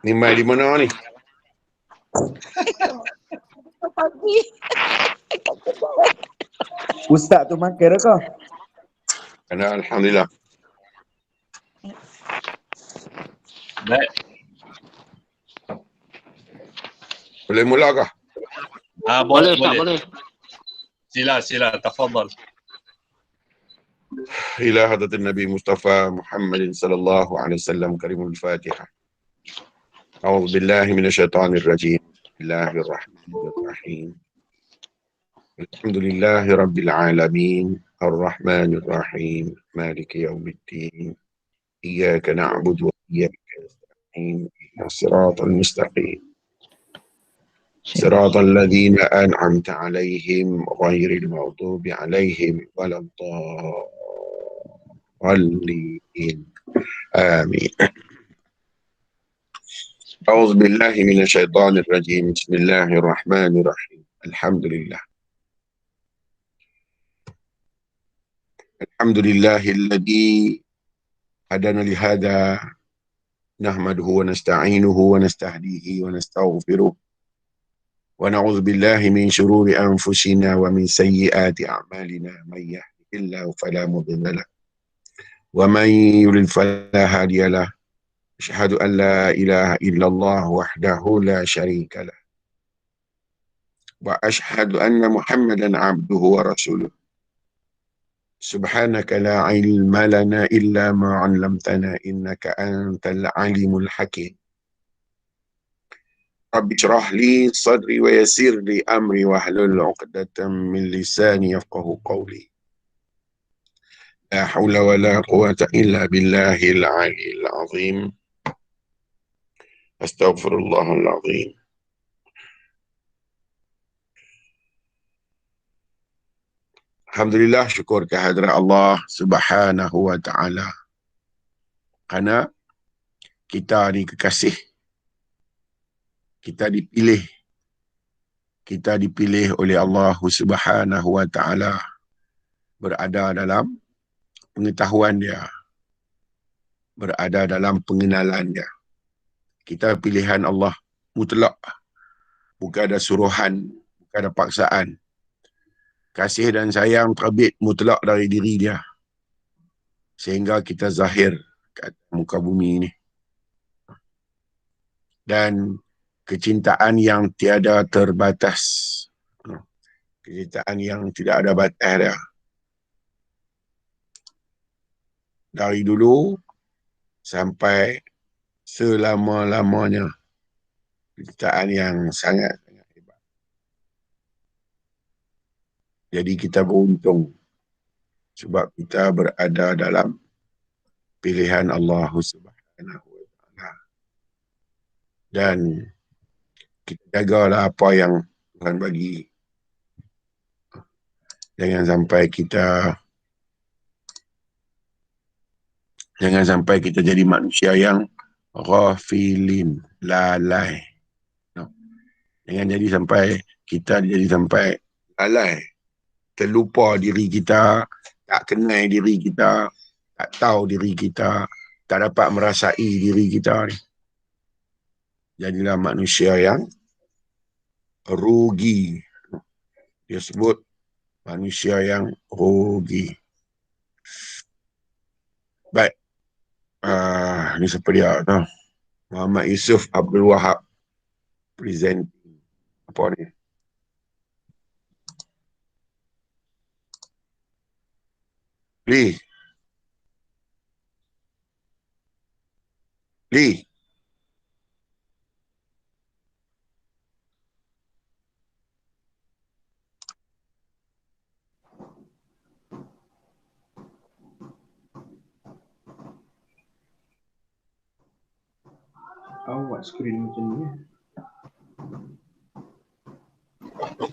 Ni mai di mana ni? Pagi. Ustaz tu makan dah kau? Ada alhamdulillah. Baik. Boleh mula kah? Boleh. Boleh. Sila, tafadhal. إلى حضرة النبي مصطفى محمد صلى الله عليه وسلم كريم الفاتحة. أعوذ بالله من الشيطان الرجيم. بسم الله الرحمن الرحيم. الحمد لله رب العالمين الرحمن الرحيم مالك يوم الدين إياك نعبد وإياك نستعين اهدنا الصراط المستقيم صراط الذين أنعمت عليهم غير المغضوب عليهم ولا الضالين آمين. أعوذ بالله من الشيطان الرجيم. بسم الله الرحمن الرحيم. الحمد لله الذي هدانا لهذا نحمده ونستعينه ونستهديه ونستغفره ونعوذ بالله من شرور أنفسنا ومن سيئات أعمالنا من يهده الله فلا مضل له ومن يضلل فلا هادي له أشهد أن لا إله إلا الله وحده لا شريك له وأشهد أن محمدا عبده ورسوله سبحانك لا علم لنا إلا ما علمتنا إنك أنت العليم الحكيم رب اشرح لي صدري ويسر لي أمري واحلل عقدة من لساني يفقه قولي لا حول ولا قوة إلا بالله العلي العظيم أستغفر الله العظيم. Alhamdulillah, syukur kehadrat Allah Subhanahu wa ta'ala. Kerana kita ni kekasih. Kita dipilih oleh Allah Subhanahu wa ta'ala berada dalam pengetahuan dia, berada dalam pengenalan dia. Kita pilihan Allah mutlak. Bukan ada suruhan, bukan ada paksaan. Kasih dan sayang terbit mutlak dari diri dia. Sehingga kita zahir kat muka bumi ini. Dan kecintaan yang tiada terbatas. Kecintaan yang tidak ada batas dia. Dari dulu sampai selama-lamanya. Kecintaan yang sangat hebat. Jadi kita beruntung sebab kita berada dalam pilihan Allah Subhanahu wa ta'ala. Dan kita jagalah apa yang Tuhan bagi. Jangan sampai kita jadi manusia yang ghafilin, lalai. Jangan jadi sampai lalai. Terlupa diri kita, tak kenal diri kita, tak tahu diri kita, tak dapat merasai diri kita ni. Jadilah manusia yang rugi. Dia sebut manusia yang rugi. Baik. Ni siapa dia tu? Muhammad Yusuf Abdul Wahab. Present. Apa ni? Lee. Awak skrin macam ni.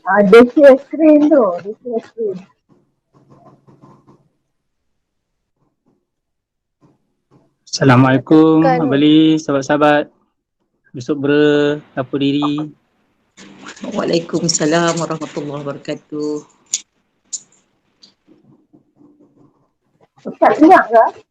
Ada share screen tu. Assalamualaikum Abali, sahabat-sahabat. Besok apa diri. Waalaikumsalam warahmatullahi wabarakatuh. Ustaz ingat ke?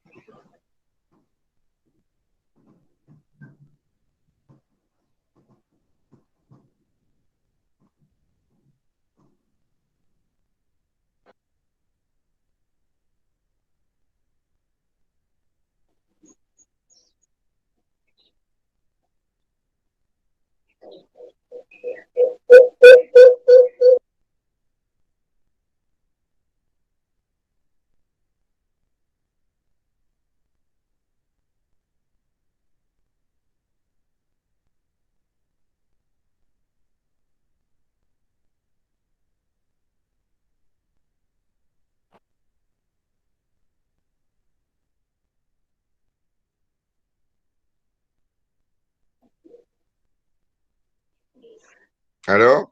Halo?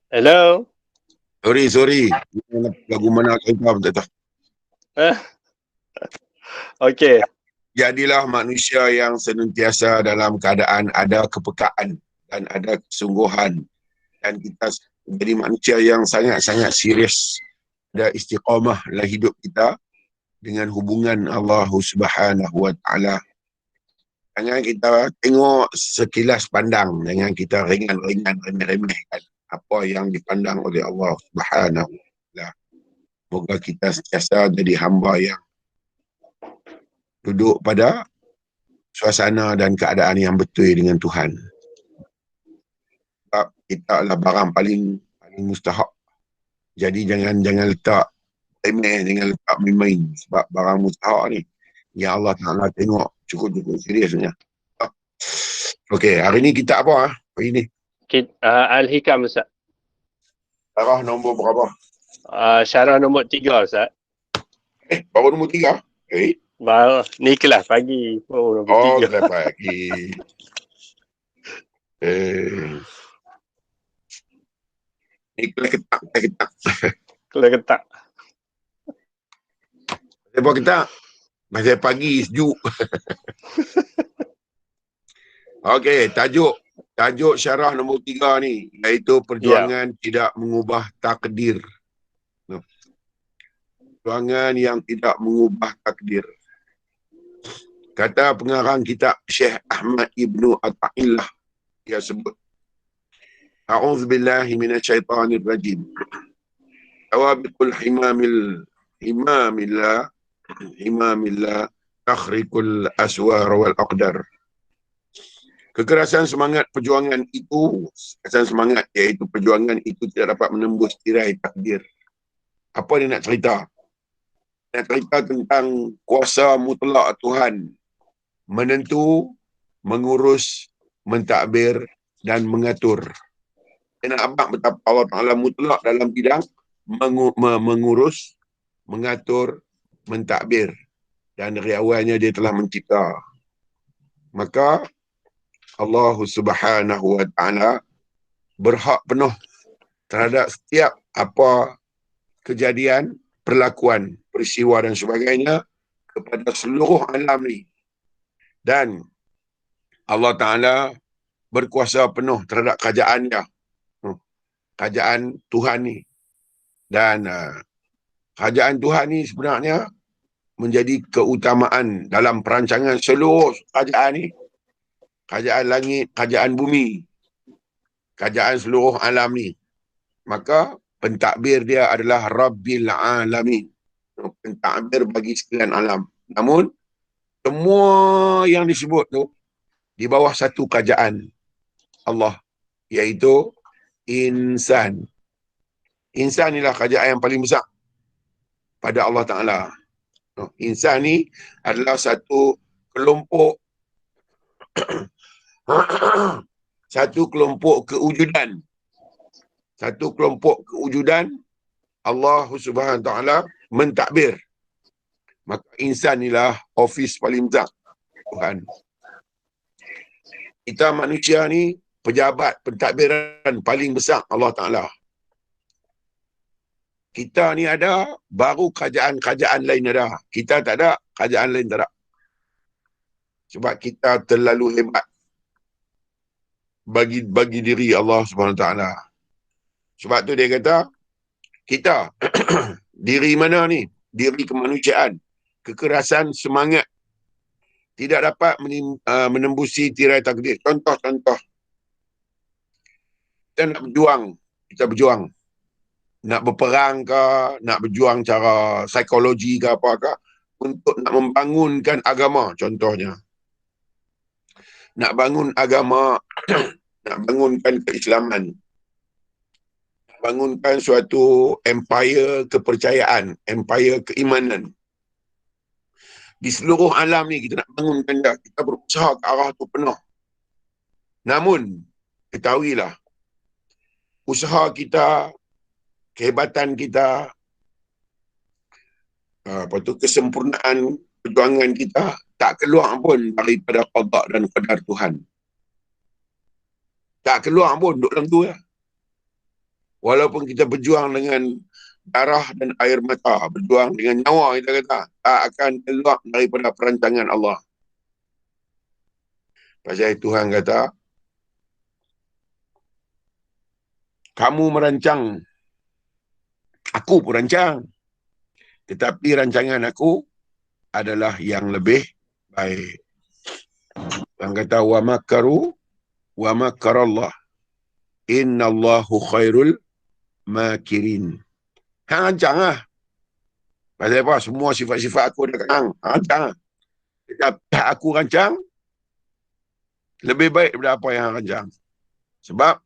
Hello. Sorry. Lagu mana kau tak tahu. Okey. Jadilah manusia yang senantiasa dalam keadaan ada kepekaan dan ada kesungguhan. Dan kita jadi manusia yang sangat-sangat serius. Ada istiqamah dalam hidup kita dengan hubungan Allah Subhanahu Wa Taala. Jangan kita tengok sekilas pandang. Jangan kita ringan-ringan, remeh-remehkan apa yang dipandang oleh Allah Subhanahu Wa Taala. Moga kita sentiasa jadi hamba yang duduk pada suasana dan keadaan yang betul dengan Tuhan. Sebab kita adalah barang paling mustahak. Jadi jangan letak remeh, jangan letak main-main. Sebab barang mustahak ni, yang Allah Ta'ala tengok cukup-cukup seriusnya. Okey, hari ni kita apa? Hari ni Al-Hikam Ustaz. Syarah nombor berapa? Syarah nombor 3 Ustaz. Baru nombor 3? Baru ni kelas pagi. Oh, nombor 3. Kelas pagi. Ni kelas ketak. Kelas ketak. Apa ketak? Masa pagi sejuk. Okey, tajuk syarah nombor 3 ni, iaitu perjuangan tidak mengubah takdir. Perjuangan yang tidak mengubah takdir. Kata pengarang kitab Syekh Ahmad Ibnu Ata'illah, dia sebut, A'udzubillahi minasyaitanir rajim. Tawabiqul himamillah takhrikul aswar wal aqdar. Kekerasan semangat perjuangan itu, iaitu perjuangan itu tidak dapat menembus tirai takdir. Apa dia nak cerita? Nak cerita tentang kuasa mutlak Tuhan menentu, mengurus, mentadbir dan mengatur. Dia nak abang betapa Allah Ta'ala mutlak dalam bidang mengurus, mengatur, mentadbir. Dan dari awalnya dia telah mencipta. Maka Allah Subhanahu Wa Ta'ala berhak penuh terhadap setiap apa kejadian, perlakuan, peristiwa dan sebagainya kepada seluruh alam ni. Dan Allah Ta'ala berkuasa penuh terhadap kerajaannya. Kerajaan Tuhan ni. Dan kerajaan Tuhan ni sebenarnya menjadi keutamaan dalam perancangan seluruh kerajaan ni. Kerajaan langit, kerajaan bumi, kerajaan seluruh alam ni. Maka pentadbir dia adalah Rabbil Alamin. Pentadbir bagi sekalian alam. Namun semua yang disebut tu di bawah satu kerajaan Allah, iaitu insan. Insan inilah kerajaan yang paling besar pada Allah Ta'ala. Insan ni adalah satu kelompok kewujudan. Satu kelompok kewujudan Allah Subhanahu Wa Ta'ala mentadbir. Maka insan inilah ofis paling besar Tuhan. Kita manusia ni pejabat pentadbiran paling besar Allah Ta'ala. Kita ni ada, baru kerajaan-kerajaan lain ada. Kita tak ada, kerajaan lain tak ada. Sebab kita terlalu hebat bagi diri Allah Subhanahu Wa Ta'ala. Sebab tu dia kata, kita diri mana ni? Diri kemanusiaan, kekerasan semangat tidak dapat menembusi tirai takdir. Contoh-contoh. Kita nak berjuang. Nak berperang ke, nak berjuang cara psikologi ke apa ke, untuk nak membangunkan agama, contohnya. Nak bangun agama, nak bangunkan keislaman. Nak bangunkan suatu empire kepercayaan, empire keimanan. Di seluruh alam ni kita nak bangunkan dia. Kita berusaha ke arah tu penuh. Namun, ketahuilah, usaha kita, kehebatan kita, kesempurnaan perjuangan kita tak keluar pun daripada qada dan qadar Tuhan. Tak keluar pun duduk dalam tu ya. Walaupun kita berjuang dengan darah dan air mata, berjuang dengan nyawa, kita kata, tak akan keluar daripada perancangan Allah. Pasal Tuhan kata, kamu merancang, aku pun rancang. Tetapi rancangan aku adalah yang lebih baik. Tuhan kata, wa makaru wa makarallah. Innallahu khairul makirin. Hang rancang lah. Pasal apa? Semua sifat-sifat aku dah hang rancang lah. Tetapi aku rancang lebih baik daripada apa yang hang rancang. Sebab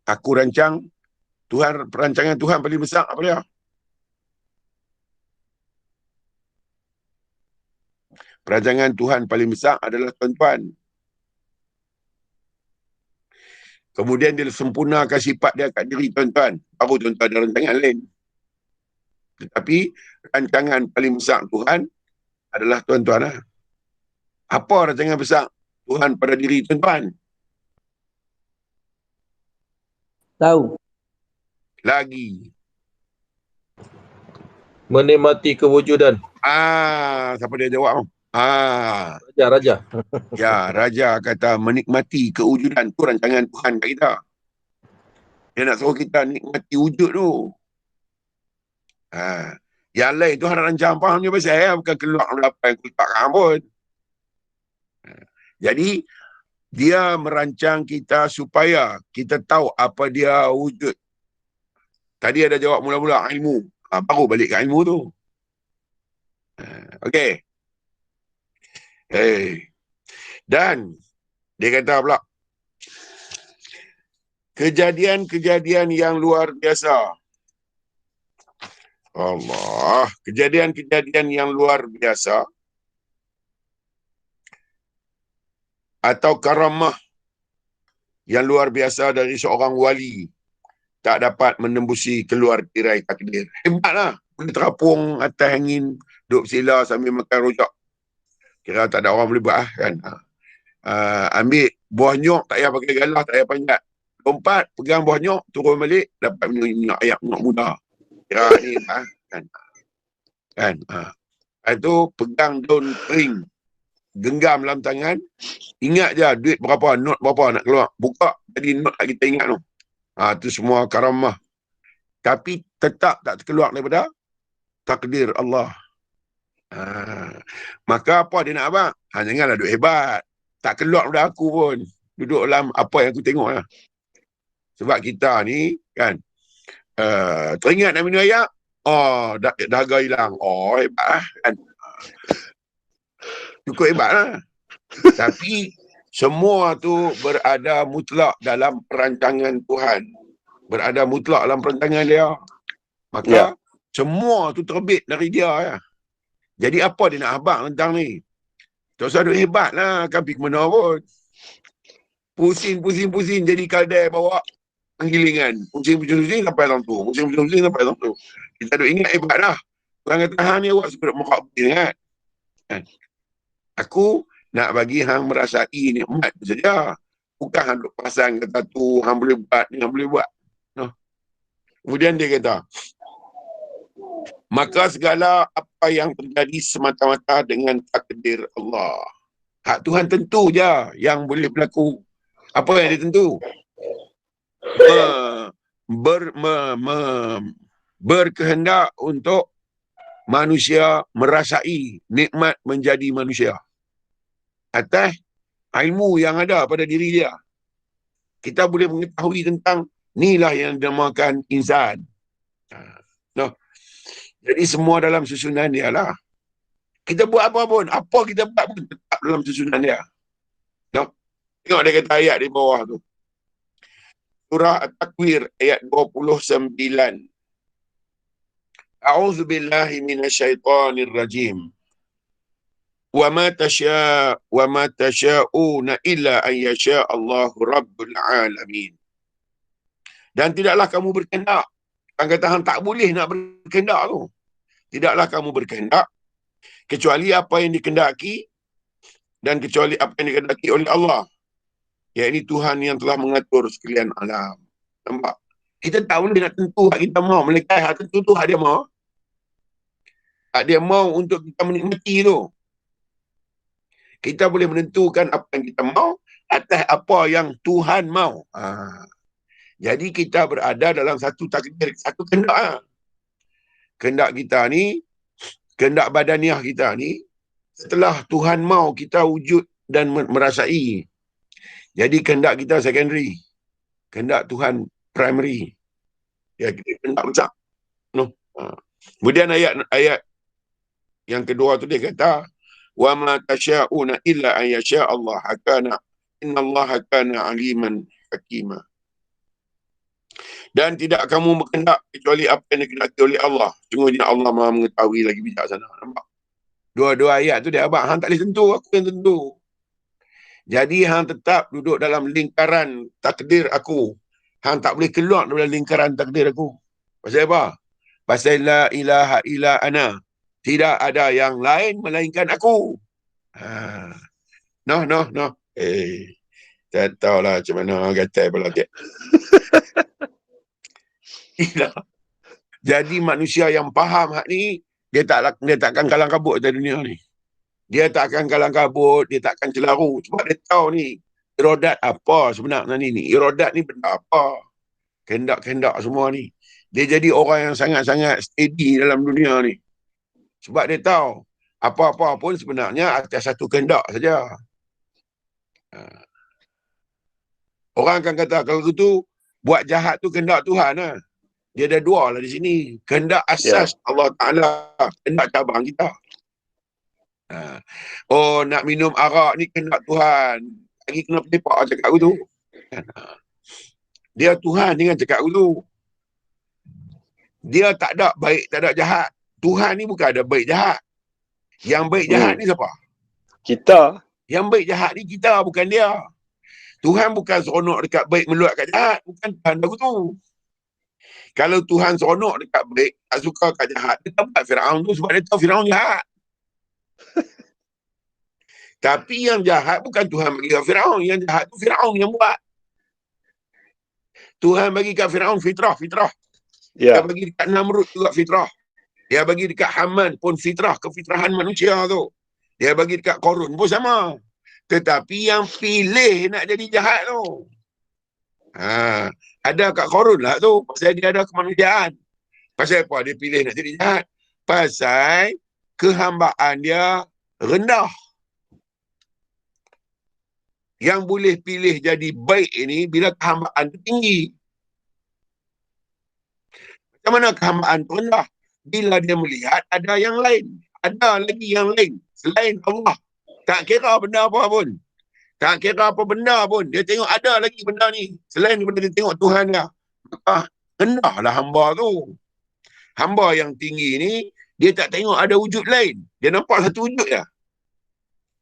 aku rancang, Tuhan, perancangan Tuhan paling besar apa dia? Perancangan Tuhan paling besar adalah tuan-tuan. Kemudian dia sempurnakan sifat dia kat diri tuan-tuan. Baru tuan-tuan ada rancangan lain. Tetapi rancangan paling besar Tuhan adalah tuan-tuan lah. Apa rancangan besar Tuhan pada diri tuan-tuan? Tahu. Lagi. Menikmati kewujudan. Siapa dia jawab? Raja. Ya, Raja kata menikmati kewujudan tu rancangan Tuhan kat kita. Dia nak suruh kita nikmati wujud tu. Yang lain tu ada rancang faham je pasal ya, bukan keluar apa yang aku letakkan pun. Jadi, dia merancang kita supaya kita tahu apa dia wujud. Tadi ada jawab mula-mula ilmu. Baru balik ke ilmu tu. Okey. Dan dia kata pula, kejadian-kejadian yang luar biasa. Allah, kejadian-kejadian yang luar biasa atau karamah yang luar biasa dari seorang wali tak dapat menembusi keluar tirai takdir. Hebatlah. Boleh terapung atas angin, duduk sila sambil makan rojak. Kira tak ada orang boleh buat kan. Ambil buah nyok, tak payah pakai galah, tak payah panjat. Lompat, pegang buah nyok, turun balik, dapat minyak ayak nyok muda. Kira ni kan. Itu pegang daun kering, genggam dalam tangan, ingat je duit berapa, not berapa nak keluar. Buka, jadi not tak kita ingat tu. Itu semua karamah. Tapi tetap tak terkeluar daripada takdir Allah. Maka apa dia nak abang? Janganlah duduk hebat. Tak keluar daripada aku pun. Duduk dalam apa yang aku tengok lah. Sebab kita ni kan, teringat nak minum ayak, dahaga hilang. Hebat lah kan. Cukup hebat lah. Tapi semua tu berada mutlak dalam perancangan Tuhan. Berada mutlak dalam perancangan dia. Maka semua tu terbit dari dia ya. Jadi apa dia nak abang tentang ni? Tak usah duk hebat lah. Kan pergi ke mana pun. Pusing. Jadi kaldai bawa penggilingan. Pusing sampai dalam tu. Pusing sampai dalam tu. Kita duk ingat hebat lah. Orang kata, hang ni awak sebut muka ingat. Kan? Aku nak bagi hang merasai nikmat saja. Bukan hang duk pasang kata tu, hang boleh buat, ni hang boleh buat. Kemudian dia kata, maka segala apa yang terjadi semata-mata dengan takdir Allah. Hak Tuhan tentu je yang boleh berlaku. Apa yang dia tentu? Berkehendak untuk manusia merasai nikmat menjadi manusia. Atas ilmu yang ada pada diri dia. Kita boleh mengetahui tentang inilah yang dinamakan insan. Jadi semua dalam susunan dia lah. Kita buat apa pun, apa kita buat pun tetap dalam susunan dia. Tengok dia kata ayat di bawah tu. Surah At-Takwir ayat 29. A'udzu billahi minasyaitonir rajim. Wa ma tasha'una illa an yasha Allahu rabbul alamin. Dan tidaklah kamu berkehendak. Kan kata hang tak boleh nak berkehendak tu. Tidaklah kamu berkehendak kecuali apa yang dikehendaki dan kecuali apa yang dikehendaki oleh Allah. Iaitu Tuhan yang telah mengatur sekalian alam. Nampak? Kita tak boleh nak tentu hak kita mau. Melainkan hak tentu tu hak dia mau. Hak dia mau untuk kita menikmati tu. Kita boleh menentukan apa yang kita mau atas apa yang Tuhan mau. Jadi kita berada dalam satu takdir, satu kehendak. Kehendak kita ni, kehendak badaniah kita ni, setelah Tuhan mau kita wujud dan merasai. Jadi kehendak kita secondary. Kehendak Tuhan primary. Ya, kehendak besar. No. Kemudian ayat yang kedua tu dia kata, wa ma tasyauna illa an yasha Allah kana innallaha kana aliman hakima. Dan tidak kamu berkehendak kecuali apa yang dikehendaki oleh Allah. Sungguhnya Allah Maha mengetahui lagi bijaksana. Nampak? Dua-dua ayat tu dia abang, hang tak boleh tentu, aku yang tentu. Jadi hang tetap duduk dalam lingkaran takdir aku. Hang tak boleh keluar daripada lingkaran takdir aku. Pasal apa? Pasal la ilaha illa ana. Tidak ada yang lain melainkan aku. No. Tak tahulah macam mana gatai pula dia. Jadi manusia yang faham hak ni, dia takkan kalang kabut dalam dunia ni. Dia tak akan kalang kabut, dia tak akan celaru. Sebab dia tahu ni, iradat apa sebenarnya ni. Iradat ni benda apa? Kehendak-kehendak semua ni. Dia jadi orang yang sangat-sangat steady dalam dunia ni. Sebab dia tahu, apa-apa pun sebenarnya atas satu kehendak saja. Orang akan kata, kalau gitu, buat jahat tu kehendak Tuhan lah. Dia ada dua lah di sini. Kehendak asas Allah Ta'ala. Kehendak cabang kita. Oh, nak minum arak ni kehendak Tuhan. Lagi kena pelepak cakap aku tu. Dia Tuhan dengan cakap aku tu. Dia tak ada baik, tak ada jahat. Tuhan ni bukan ada baik jahat. Yang baik jahat ni siapa? Kita. Yang baik jahat ni kita, bukan dia. Tuhan bukan seronok dekat baik meluat kat jahat. Bukan Tuhan aku tu. Kalau Tuhan seronok dekat baik, tak suka kat jahat, dia tak buat Firaun tu sebab dia tahu Firaun jahat. Tapi yang jahat bukan Tuhan bagi kat Firaun. Yang jahat tu Firaun yang buat. Tuhan bagi kat Firaun fitrah. Dia bagi dekat Namrud juga fitrah. Dia bagi dekat Haman pun fitrah, kefitrahan manusia tu. Dia bagi dekat Qarun pun sama. Tetapi yang pilih nak jadi jahat tu. Ada kat Qarun lah tu. Pasal dia ada kemanusiaan. Pasal apa dia pilih nak jadi jahat? Pasal kehambaan dia rendah. Yang boleh pilih jadi baik ini bila kehambaan itu tinggi. Macam mana kehambaan itu rendah? Bila dia melihat ada yang lain. Ada lagi yang lain. Selain Allah. Tak kira benda apa pun. Tak kira apa benda pun. Dia tengok ada lagi benda ni. Selain daripada dia tengok Tuhan dia. Maka rendahlah hamba tu. Hamba yang tinggi ni, dia tak tengok ada wujud lain. Dia nampak satu wujud je.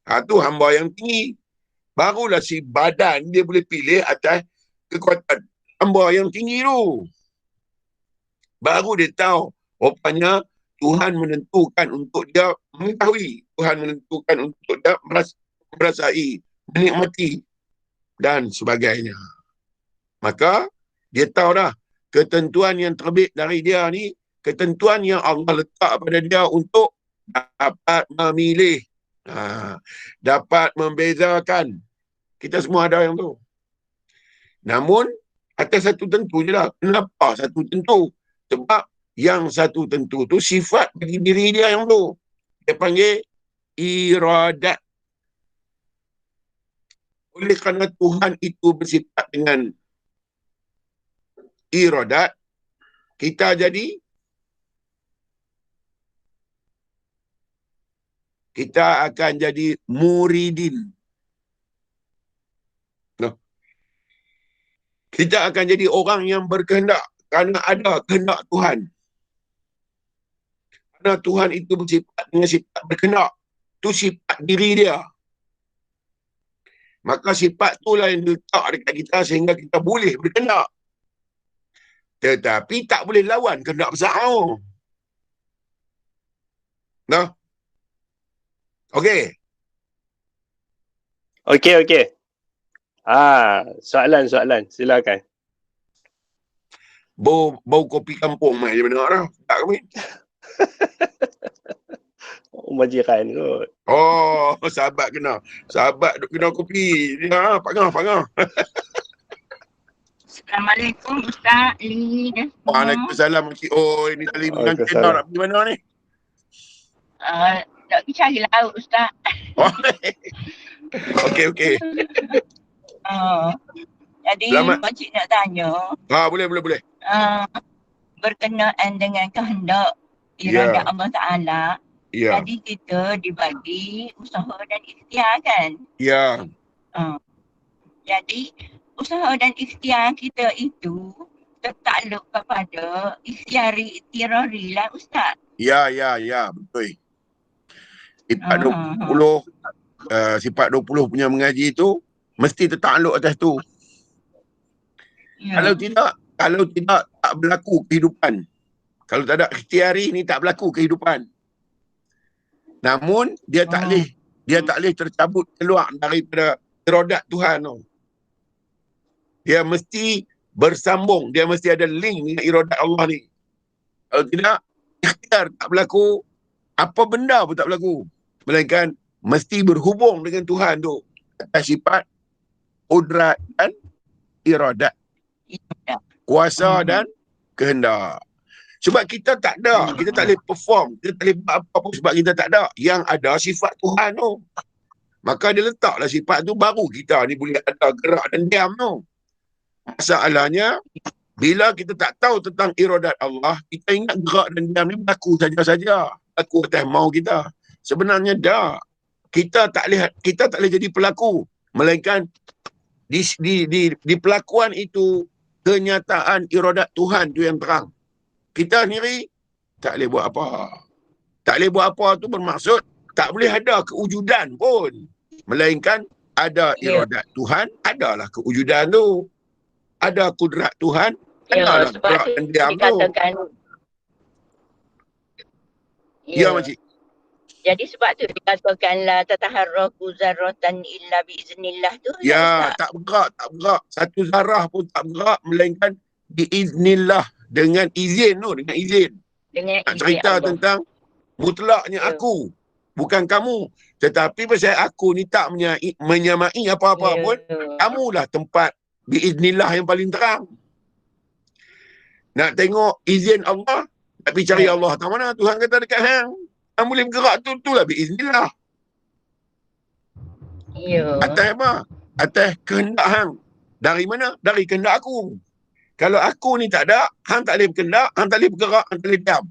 Tu hamba yang tinggi. Barulah si badan dia boleh pilih atas kekuatan hamba yang tinggi tu. Baru dia tahu, rupanya Tuhan menentukan untuk dia mengetahui. Tuhan menentukan untuk dia merasai, menikmati dan sebagainya. Maka dia tahu dah ketentuan yang terbit dari dia ni, ketentuan yang Allah letak pada dia untuk dapat memilih, dapat membezakan. Kita semua ada yang tu. Namun atas satu tentu je lah. Kenapa satu tentu? Sebab yang satu tentu tu sifat bagi diri dia yang tu. Dia panggil iradat. Oleh kerana Tuhan itu bersifat dengan iradat, kita akan jadi muridin. Kita akan jadi orang yang berkehendak kerana ada kehendak Tuhan. Kerana Tuhan itu bersifat dengan sifat berkehendak. Itu sifat diri dia. Maka sifat itulah yang diletak dekat kita sehingga kita boleh berkehendak. Tetapi tak boleh lawan kehendak besar. Nah. Okey. Soalan. Silakan. Bau kopi kampung mai je benar dah. Tak kami. Majikan kot. Oh, sahabat kena. Sahabat duk kena kopi. Dia pangah. Assalamualaikum Ustaz Lee dan semua. Waalaikumsalam. Oh, ini kali mengantin nak pergi mana ni? Nak pergi cari laut Ustaz. Oh. Okey. Jadi Selamat. Pakcik nak tanya, Boleh. berkenaan dengan kehendak iradat Allah Ta'ala. Ya. Jadi kita dibagi usaha dan ikhtiar kan? Ya. Jadi usaha dan ikhtiar kita itu tertakluk kepada ikhtiari lah Ustaz. Ya, betul. Sifat 20, sifat 20 punya mengaji tu mesti tertakluk atas tu. Ya. Kalau tidak tak berlaku kehidupan. Kalau tak ada ikhtiari ni tak berlaku kehidupan. Namun dia tak boleh tercabut keluar daripada iradat Tuhan tu. Dia mesti bersambung, dia mesti ada link dengan iradat Allah ni. Kalau tidak, ikhtiar tak berlaku, apa benda pun tak berlaku. Melainkan mesti berhubung dengan Tuhan tu atas sifat qudrat dan iradat. Kuasa dan kehendak. Sebab kita tak ada, kita tak boleh perform, kita tak boleh buat apa-apa sebab kita tak ada. Yang ada sifat Tuhan tu. Maka dia letaklah sifat tu, baru kita ni boleh ada gerak dan diam tu. Masalahnya, bila kita tak tahu tentang iradat Allah, kita ingat gerak dan diam ni berlaku saja-saja. Berlaku atas mau kita. Sebenarnya dah. Kita tak boleh jadi pelaku. Melainkan di pelakuan itu, kenyataan iradat Tuhan tu yang terang. Kita sendiri tak boleh buat apa. Tak boleh buat apa tu bermaksud tak boleh ada kewujudan pun. Melainkan ada iradat Tuhan, adalah kewujudan tu. Ada kudrat Tuhan, adalah gerak dan diam tu. Ya, Makcik. Jadi sebab tu dikatakanlah tataharraku zarratan illa biiznillah tu. Ya, tak bergerak. Satu zarah pun tak bergerak melainkan biiznillah, dengan izin tu, dengan izin. Nak cerita Allah tentang mutlaknya aku, bukan kamu. Tetapi pasal aku ni tak menyamai apa-apa pun, kamulah tempat biiznillah yang paling terang. Nak tengok izin Allah, nak pergi cari Allah tak mana? Tuhan kata dekat hang. Hang boleh bergerak tu lah biiznillah. Atas apa? Atas kehendak hang. Dari mana? Dari kehendak aku. Kalau aku ni tak ada, hang tak boleh berkehendak, hang tak boleh bergerak, hang tak boleh diam.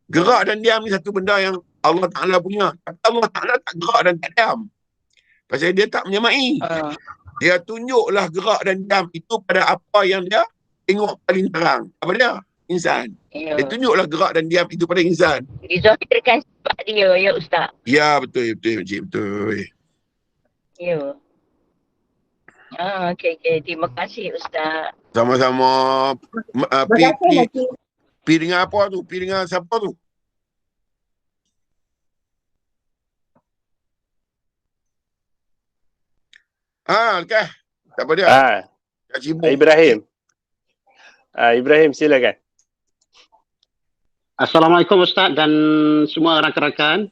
Gerak dan diam ni satu benda yang Allah Ta'ala punya. Allah Ta'ala tak gerak dan tak diam. Pasal dia tak menyamai. Dia tunjuklah gerak dan diam itu pada apa yang dia tengok paling terang. Apa dia? Insan. Dia tunjuklah gerak dan diam itu pada insan. Dizahirkan sebab dia, ya Ustaz. Ya, betul, Makcik, betul. Ya. Okey. Terima kasih Ustaz. Sama-sama. Terima kasih Makcik. Pi dengan apa tu? Pi dengan siapa tu? Lekas. Siapa dia? Ibrahim. Ibrahim, silakan. Assalamualaikum Ustaz dan semua rakan-rakan.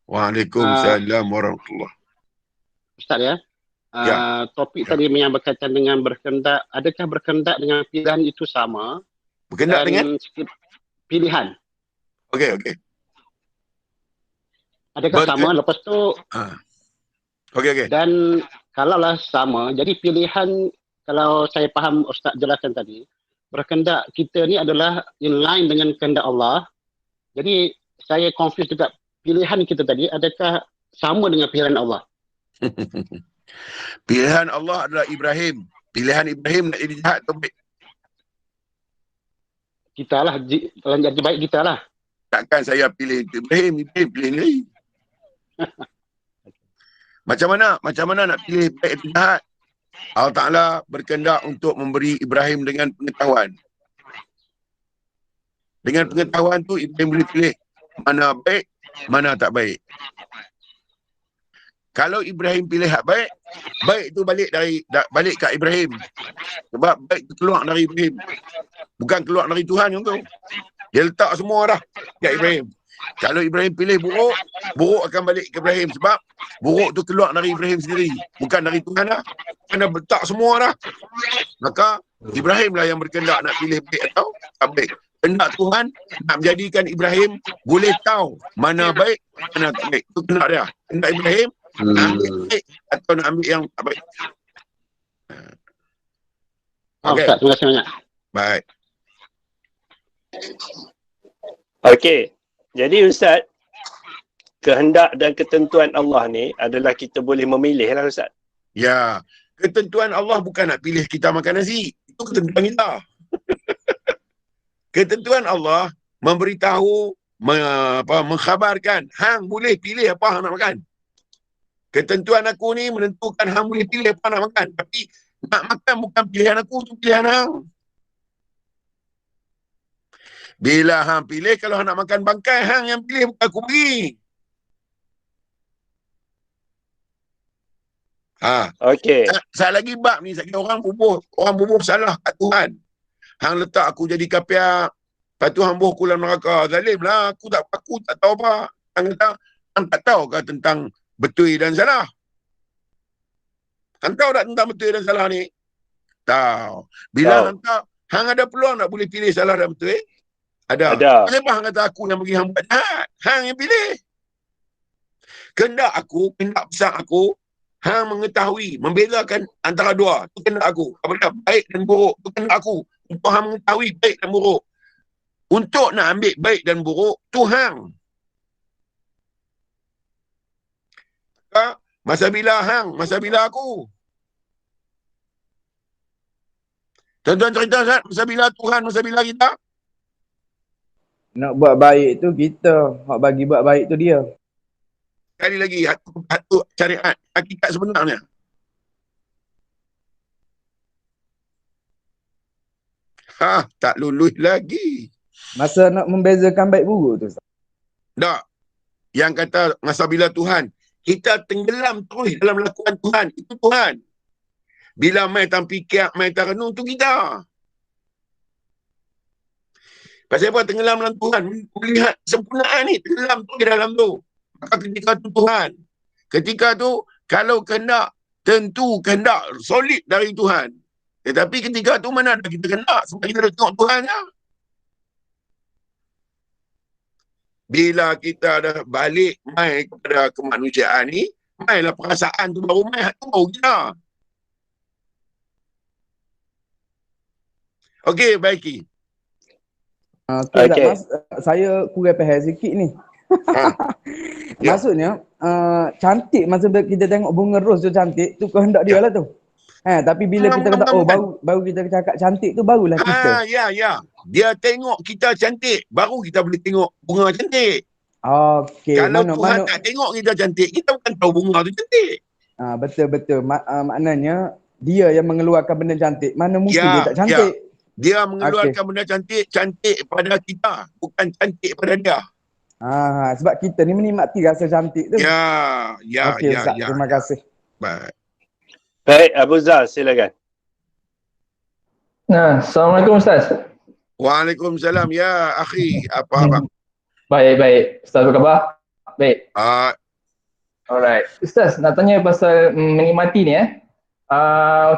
Waalaikumsalam warahmatullahi. Ustaz ya. Topik tadi yang berkaitan dengan berkehendak. Adakah berkehendak dengan pilihan itu sama? Berkehendak dengan? Pilihan. Okey. Adakah sama? Lepas tu... Okey. Dan kalaulah sama, jadi pilihan, kalau saya faham Ustaz jelaskan tadi, berkehendak kita ni adalah in line dengan kehendak Allah. Jadi saya confuse juga, pilihan kita tadi adakah sama dengan pilihan Allah? Pilihan Allah adalah Ibrahim. Pilihan Ibrahim nak jadi jahat atau baik? Kita lah, kalau jadi baik kita lah. Takkan saya pilih Ibrahim pilih ni. Macam mana nak pilih baik atau jahat? Allah Ta'ala berkehendak untuk memberi Ibrahim dengan pengetahuan. Dengan pengetahuan tu Ibrahim boleh pilih mana baik, mana tak baik. Kalau Ibrahim pilih hak baik, baik tu balik kat Ibrahim. Sebab baik tu keluar dari Ibrahim. Bukan keluar dari Tuhan yang tu. Dia letak semua dah kat Ibrahim. Kalau Ibrahim pilih buruk, buruk akan balik ke Ibrahim. Sebab buruk tu keluar dari Ibrahim sendiri. Bukan dari Tuhan dah. Tuhan dah letak semua dah. Maka Ibrahim lah yang berkehendak nak pilih baik atau tak baik. Kehendak Tuhan nak menjadikan Ibrahim boleh tahu mana baik, mana tak baik. Itu kehendak dia. Kehendak Ibrahim nak ambil baik atau nak ambil yang tak baik. Okey. Ustaz, terima kasih banyak. Baik. Okey. Jadi Ustaz, kehendak dan ketentuan Allah ni adalah kita boleh memilih lah Ustaz. Ya. Ketentuan Allah bukan nak pilih kita makan nasi. Itu ketentuan kita. Ketentuan Allah memberitahu, mengkhabarkan, hang boleh pilih apa hang nak makan. Ketentuan aku ni menentukan hang boleh pilih apa nak makan. Tapi nak makan bukan pilihan aku, tu pilihan hang. Bila hang pilih, kalau hang nak makan bangkai, hang yang pilih, bukan aku beri. Okey. Sat lagi bab ni, sekali orang bubuh salah kat Tuhan. Hang letak aku jadi kapiak, lepas tu hang buh aku dalam neraka. Zalim lah, aku tak tahu apa. Hang kata, hang tak tahu ke tentang betul dan salah? Hang tahu tak tentang betul dan salah ni? Tahu. Bila hang tahu, hang ada peluang nak boleh pilih salah dan betul? Ada. Kenapa hang kata aku yang bagi hang buat jahat? Hang yang pilih. Kehendak besar aku, hang mengetahui, membezakan antara dua. Itu kehendak aku. Apabila baik dan buruk, itu kehendak aku. Untuk hang mengetahui baik dan buruk. Untuk nak ambil baik dan buruk, tu hang. Masa bila aku. Tuan-tuan cerita Ustaz, masa bila Tuhan, masa bila kita? Nak buat baik tu kita. Hak bagi buat baik tu dia. Sekali lagi, hatu syariat, hakikat sebenarnya. Tak lulus lagi. Masa nak membezakan baik buruk tu. Tak. Yang kata masa bila Tuhan, kita tenggelam terus dalam lakukan Tuhan. Itu Tuhan. Bila mai tak fikir, mai tak renung, tu kita. Pasal apa tenggelam dalam Tuhan? Melihat sempurnaan ni, tenggelam terus di dalam tu. Maka ketika tu Tuhan. Ketika tu, kalau kehendak, tentu kehendak solid dari Tuhan. Tetapi ketika tu mana ada kita kehendak? Sebab kita dah tengok Tuhan ya. Bila kita dah balik mai kepada kemanusiaan ni, mailah perasaan tu baru mai, tu baru kita. Okey, baiki. Okay. Saya kurang faham sikit ni. Maksudnya, cantik masa kita tengok bunga ros tu cantik, tu kehendak dia lah tu. Tapi bila kita kata, baru kita cakap cantik tu, barulah kita. Ya. Dia tengok kita cantik, baru kita boleh tengok bunga cantik. Okey. Kalau Tuhan tak tengok kita cantik, kita bukan tahu bunga tu cantik. Betul. Maknanya, dia yang mengeluarkan benda cantik. Mana mungkin dia tak cantik. Dia mengeluarkan benda cantik pada kita, bukan cantik pada dia. Sebab kita ni menikmati rasa cantik tu. Okey, Ustaz, terima kasih. Baik, Abu Zal, silakan. Assalamualaikum Ustaz. Waalaikumsalam ya akhi. Apa abang? Baik. Ustaz apa khabar? Baik. Alright. Ustaz, nak tanya pasal menikmati ni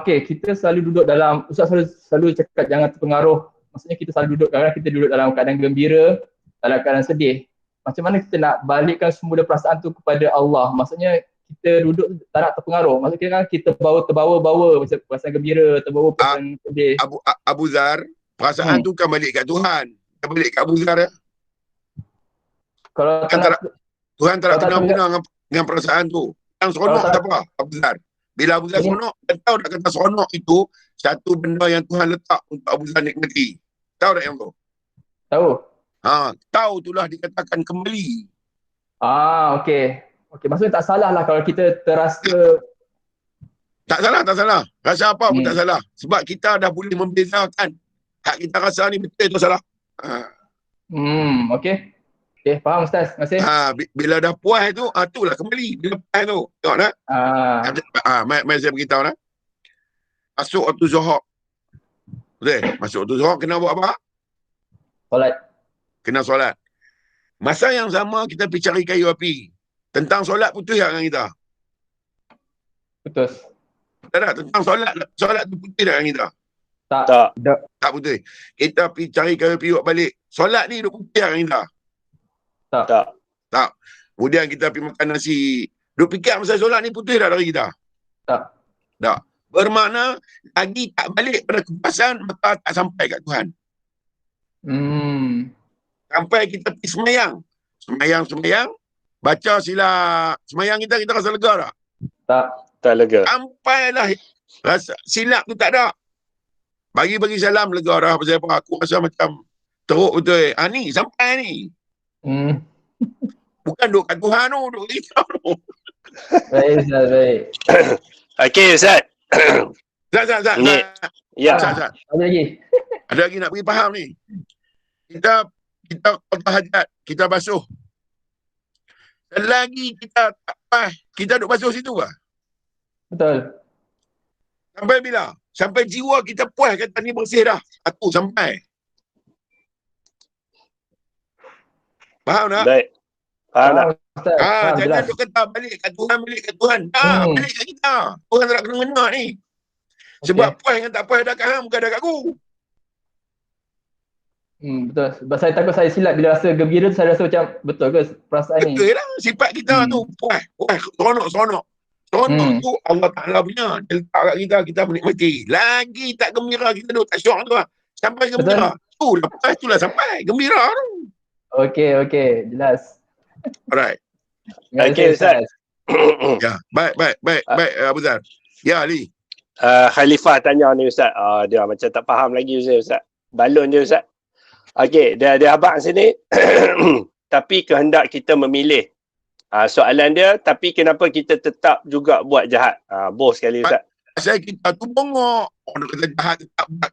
okey, kita selalu duduk dalam, Ustaz selalu cakap jangan terpengaruh. Maksudnya kita selalu duduk, kadang-kadang kita duduk dalam keadaan gembira, dalam keadaan sedih. Macam mana kita nak balikkan semula perasaan tu kepada Allah? Maksudnya kita duduk tak nak terpengaruh. Maksudnya kan kita terbawa-bawa macam perasaan gembira, terbawa perasaan sedih. Abu Zar, perasaan tu kan balik kat Tuhan. Kan balik kat Abu Zar ya. Kalau Tuhan tak nak guna dengan perasaan tu. Yang seronok apa? Abu Zar. Bila Abu Zar seronok, dia tahu tak kata seronok itu satu benda yang Tuhan letak untuk Abu Zar nikmati. Tahu tak yang tu? Tahu. Tahu itulah dikatakan kembali. Okey. Maksudnya tak salah lah kalau kita terasa. Tak salah. Rasa apa pun tak salah. Sebab kita dah boleh membezakan hak kita rasa ni betul atau salah. Okey. Okey, faham Ustaz. Terima kasih. Bila dah puas tu, itulah kembali. Bila puas tu. Tengok tak? Mari saya beritahu nak. Masuk waktu Zuhur. Betul? Masuk waktu Zuhur kena buat apa? Solat. Kena solat. Masa yang sama kita pergi cari kayu api. Tentang solat putus tak dengan kita? Putus. Tak. Tentang solat tu putus tak dengan kita? Tak. Tak putus. Kita pergi cari kayu api buat balik. Solat ni duk putus tak dengan kita? Tak. Kemudian kita pergi makan nasi. Duk fikir masa solat ni putus tak dari kita? Tak. Bermakna lagi tak balik pada kepuasan, maka tak sampai kat Tuhan. Sampai kita pergi semayang. Semayang. Baca sila semayang kita rasa lega tak? Tak lega. Sampailah rasa silap tu tak ada. Bagi salam lega dah. Pasal apa? Aku rasa macam teruk betul. Ni sampai ni. Bukan duk kat Tuhan tu, duk kita tu. Baik Ustaz, baik. Okey Ustaz. Ustaz. Ya. Ustaz. Ada lagi? Ada lagi nak bagi faham ni. Kita qada hajat, kita basuh. Selagi kita tak pas, kita duk basuh situ lah. Betul. Sampai bila? Sampai jiwa kita puas kata ni bersih dah. Aku sampai. Faham tak? Baik. Faham tak? Jangan duk kata balik kat Tuhan. Balik kat kita. Tuhan tak kena-kena ni. Sebab puas dengan tak puas dah kat hang, bukan dah kat aku. Betul. Sebab saya takut saya silap bila rasa gembira tu, saya rasa macam betul ke perasaan ni? Betul lah. Sifat kita tu puas. Seronok. Seronok tu Allah Ta'ala punya. Dia letak kat kita menikmati. Lagi tak gembira kita tu, tak syok tu lah. Sampai gembira. Tu lah puas tu lah sampai. Gembira tu. Okey. Jelas. Alright. Okey Ustaz. Ya, baik Abu Zar. Ya Ali. Khalifah tanya ni Ustaz. Dia macam tak faham lagi Ustaz. Balon je Ustaz. Okey, dia abang sini. Tapi kehendak kita memilih. Soalan dia, tapi kenapa kita tetap juga buat jahat? Bos sekali Ustaz. Pasal kita tu bongok. Orang kata jahat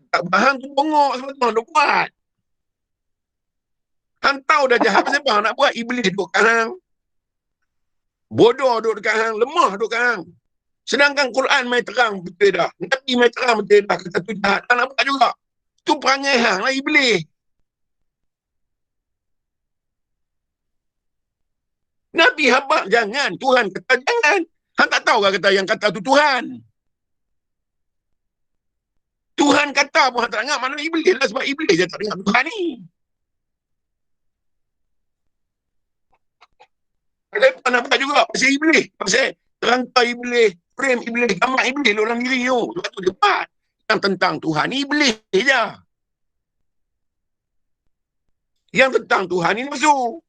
tak bahang tu bongok sebab tu nak buat. Hang tahu dah jahat pasal apa nak buat? Iblis duduk kat hang. Bodoh duduk dekat hang. Lemah duduk kat hang. Sedangkan Quran main terang betul dah. Nabi main terang betul dah. Kata tu jahat. Tak nak buat juga. Tu perangai hang lah iblis. Nabi habaq jangan. Tuhan kata jangan. Hang tak tahu kata yang kata tu Tuhan. Tuhan kata pun hang tak dengar. Mana iblis lah. Sebab iblis je tak dengar Tuhan ni. Pasal Tuhan nak buat juga. Pasal iblis. Pasal terangkan iblis. Frame iblis. Gambar iblis dalam diri tu. Lepas tu dia buat. Yang tentang Tuhan ni iblis je. Yang tentang Tuhan ni masuk.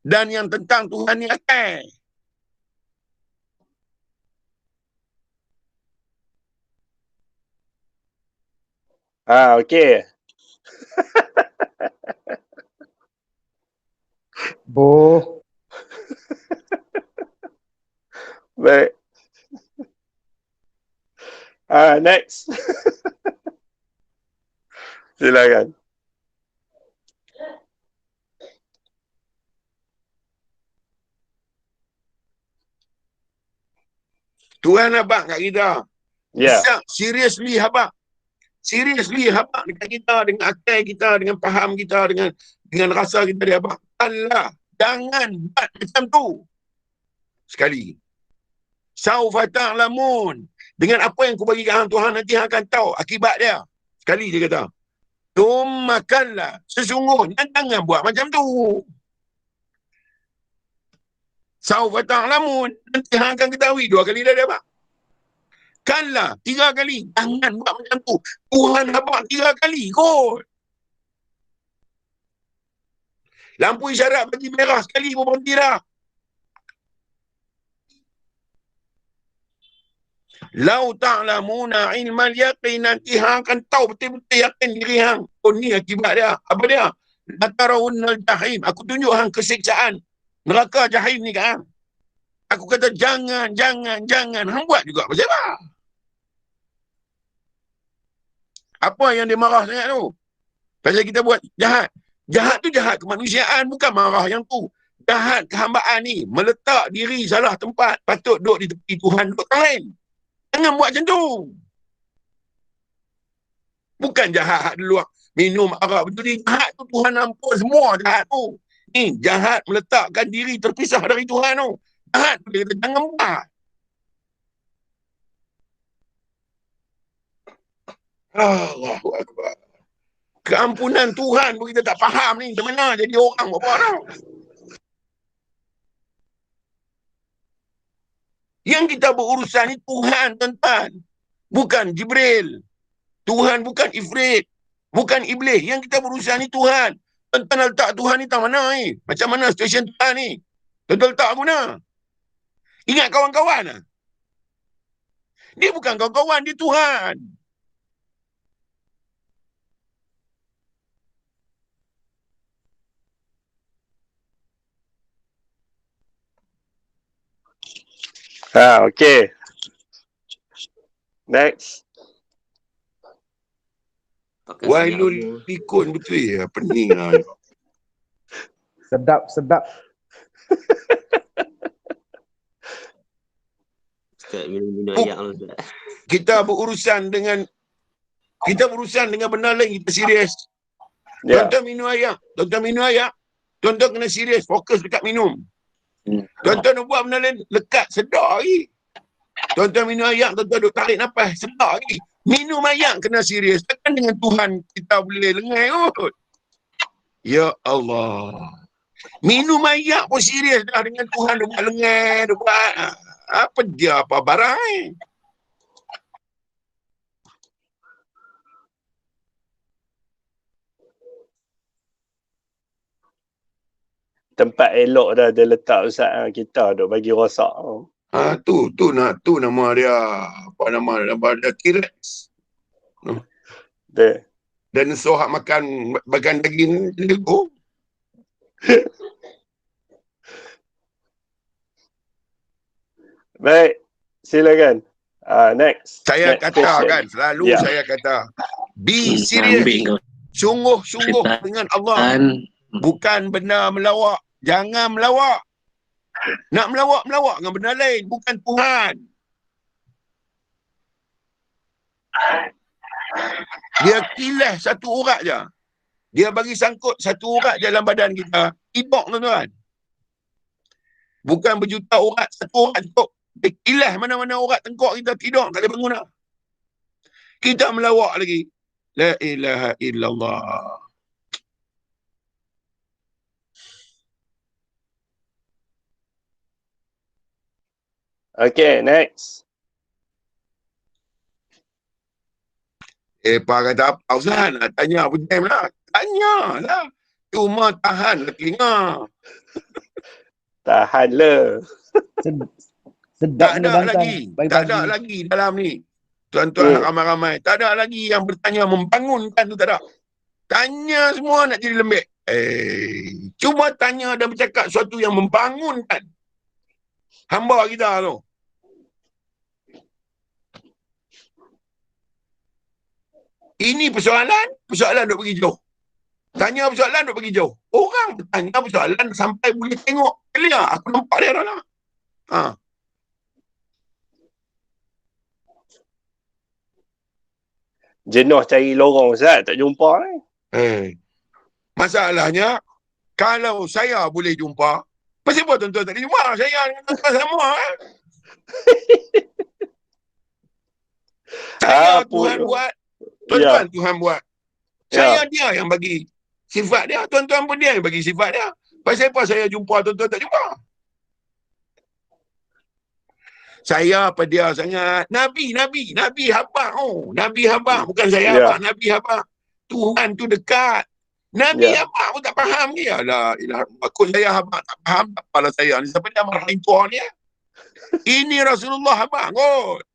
Dan yang tentang Tuhan ni akal. Okey. Baik. Next. Silakan. Tuhan habaq kat kita. Ya. Seriously habaq. Seriously habaq dekat kita, dengan akal kita, dengan faham kita, dengan rasa kita dia habaq. Allah, jangan buat macam tu. Sekali. Saufa ta'lamun. Dengan apa yang aku bagi kat hang Tuhan, nanti hang akan tahu akibat dia. Sekali dia kata. Makanlah. Sesungguhnya jangan buat macam tu. Saufa ta'lamun. Nanti hang akan ketahui. 2 kali dah habaq. Kanlah 3 kali. Jangan buat macam tu. Tuhan habaq 3 kali kot. Lampu isyarat bagi merah sekali pun berhenti dah. Lau ta'lamuna ilmal yaqin, nanti hang akan tahu betul-betul yakin diri hang. Oh ni akibat dia. Apa dia? Latarawunnal jahim. Aku tunjuk hang kesiksaan neraka jahim ni kan. Aku kata jangan. Hang buat juga. Pasal apa? Apa yang dia marah sangat tu? Pasal kita buat jahat. Jahat tu jahat kemanusiaan, bukan marah yang tu. Jahat kehambaan ni, meletak diri salah tempat, patut duduk di tepi Tuhan duduk lain. Jangan buat macam tu. Bukan jahat hak di luar minum arak betul ni. Jahat tu Tuhan ampun semua jahat tu. Ni jahat meletakkan diri terpisah dari Tuhan tu. Jahat tu dia kata jangan buat. Allahu Akbar. Keampunan Tuhan pun kita tak faham ni. Macam mana jadi orang buat apa tau. Yang kita berurusan ni Tuhan, tuan-tuan. Bukan Jibril. Tuhan bukan Ifrit. Bukan Iblis. Yang kita berurusan ni Tuhan. Tuan-tuan letak Tuhan ni tak mana ni? Macam mana stesen Tuhan ni? Tuan-tuan letak guna. Ingat kawan-kawan lah. Dia bukan kawan-kawan, dia Tuhan. Okay. Next. Wailul pikun betul ya. Pening lah. Sedap. Kita berurusan dengan benda lain, kita serius. Tuan-tuan minum air. Tuan-tuan kena serius, fokus dekat minum. Tuan-tuan nak buat benda lain, lekat, sedar lagi. Tuan-tuan minum air, tuan-tuan duk tarik nafas, sedar lagi. Minum air kena serius. Takkan dengan Tuhan kita boleh lengai kot. Ya Allah. Minum air pun serius dah dengan Tuhan duk buat lengai, duk buat. Apa dia, apa barang ni? Tempat elok dah dia letak Ustaz, kita duk bagi rosak. Tu nama dia. Apa nama dia? T-Rex. Dan sohak makan daging lego. Baik, silakan. Next. Saya next kata question. kan, selalu saya kata, be serious. Sungguh-sungguh dengan Allah. Bukan benda melawak. Jangan melawak. Nak melawak dengan benda lain. Bukan Tuhan. Dia kilas satu urat je. Dia bagi sangkut satu urat je dalam badan kita. Tidur, tuan-tuan. Bukan berjuta urat, satu urat cukup. Dia kilas mana-mana urat tengkok kita, tidur, tak boleh bangun dah. Kita melawak lagi. La ilaha illallah. Okay, next. Pak kata apa Ustaz? Nak tanya apa time lah? Tanya lah. Cuma tahan lah telinga. Tahan le. Sedap Tak ada lagi dalam ni. Tuan-tuan ramai-ramai. Tak ada lagi yang bertanya membangunkan tu, tak ada. Tanya semua nak jadi lembik. Cuma tanya dan bercakap sesuatu yang membangunkan hamba kita tu. Ini persoalan duk pergi jauh. Tanya persoalan duk pergi jauh. Orang bertanya persoalan sampai boleh tengok clear. Aku nampak dia dah lah. Jenuh cari lorong Ustaz, tak jumpa ni. Masalahnya, kalau saya boleh jumpa, pasal apa tuan-tuan tak boleh jumpa? Saya dengan tuan-tuan sama. Saya Tuhan buat. Tuan-tuan Tuhan buat. Saya dia yang bagi sifat dia. Tuan-tuan pun dia yang bagi sifat dia. Pasal apa saya jumpa, tuan-tuan tak jumpa? Saya apa dia sangat. Nabi habaq. Nabi habaq. Bukan saya habaq. Nabi habaq. Tuhan tu dekat. Nabi habaq pun tak faham dia. Alah, akut saya habaq tak faham. Tak apalah saya. Siapa dia marahin tuan ni? Ini Rasulullah habaq kot.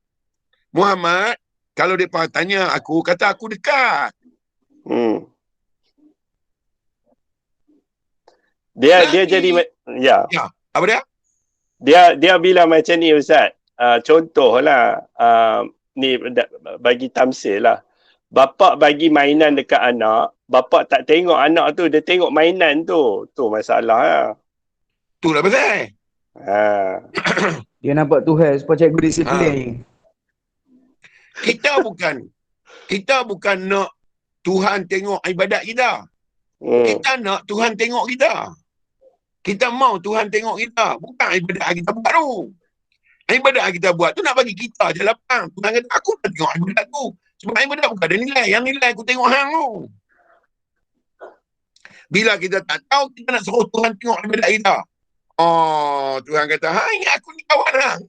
Muhammad, kalau dia tanya aku, kata aku dekat. Dia jadi apa dia? Dia bilang macam ni Ustaz. Contohlah ni bagi tamsil lah. Bapa bagi mainan dekat anak, bapak tak tengok anak tu, dia tengok mainan tu. Tu masalah lah. Itulah pasal. Ha. Dia nampak Tuhan supaya cikgu disiplin. Kita bukan nak Tuhan tengok ibadat kita. Kita nak Tuhan tengok kita. Kita mau Tuhan tengok kita. Bukan ibadat kita buat tu. Ibadat kita buat tu nak bagi kita je lapang. Tuhan kata, aku nak tengok ibadat tu. Sebab ibadat bukan ada nilai. Yang nilai aku tengok hang tu. Bila kita tak tahu, kita nak suruh Tuhan tengok ibadat kita. Oh, Tuhan kata, ingat aku ni kawan hang.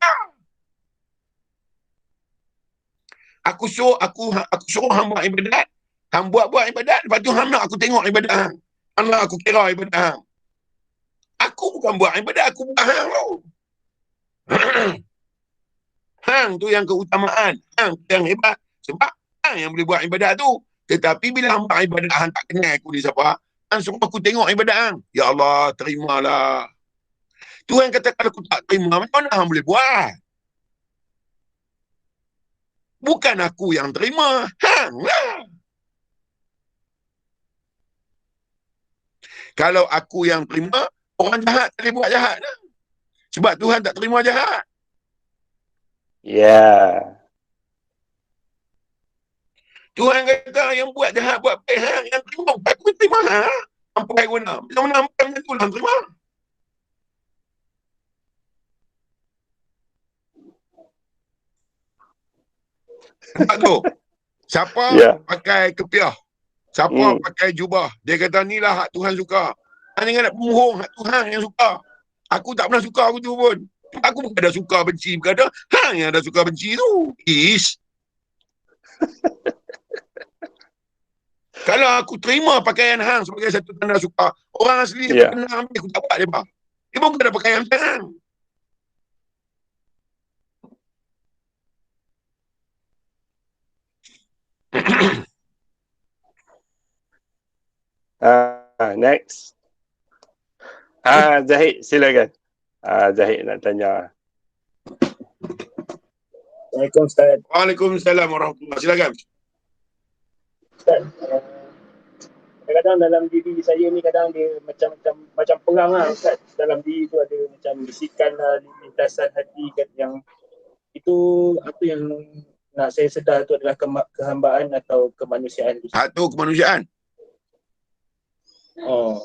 Aku suruh hang buat ibadat. Hang buat ibadat. Lepas tu hang nak aku tengok ibadat hang. Hang nak aku kira ibadat hang. Aku bukan buat ibadat, aku buat hang tu. Hang tu yang keutamaan. Hang tu yang hebat. Sebab hang yang boleh buat ibadat tu. Tetapi bila hang buat ibadat, hang tak kenal aku ni siapa. Hang suruh aku tengok ibadat hang. Ya Allah, terimalah. Tuhan kata kalau aku tak terima, macam mana hang boleh buat? Bukan aku yang terima. Hang lah. Kalau aku yang terima, orang jahat tak boleh buat jahat lah. Sebab Tuhan tak terima jahat. Ya. Tuhan kata yang buat jahat, buat baik hang. Yang terima, aku terima hang. Sampai guna. Macam mana sampai macam tu lah terima. Nampak tu? Siapa pakai kepiah? Siapa pakai jubah? Dia kata ni lah hak Tuhan suka. Hang jangan nak pemohong hak Tuhan yang suka. Aku tak pernah suka aku tu pun. Aku bukan ada suka benci. Bukan ada hang yang ada suka benci tu. Kalau aku terima pakaian hang sebagai satu tanda suka, orang asli yang kena ambil, aku tak buat dia. Dia pun bukan ada pakaian macam hang. Next. Zahid, silakan. Zahid nak tanya. Assalamualaikum Ustaz. Waalaikumsalam warahmatullahi wabarakatuh. Silakan. Ustaz, kadang-kadang dalam diri saya ni kadang dia macam perang lah Ustaz. Dalam diri tu ada macam bisikan lah, lintasan hati yang itu apa yang nak saya sedar tu adalah kehambaan atau kemanusiaan tu. Satu kemanusiaan. Oh.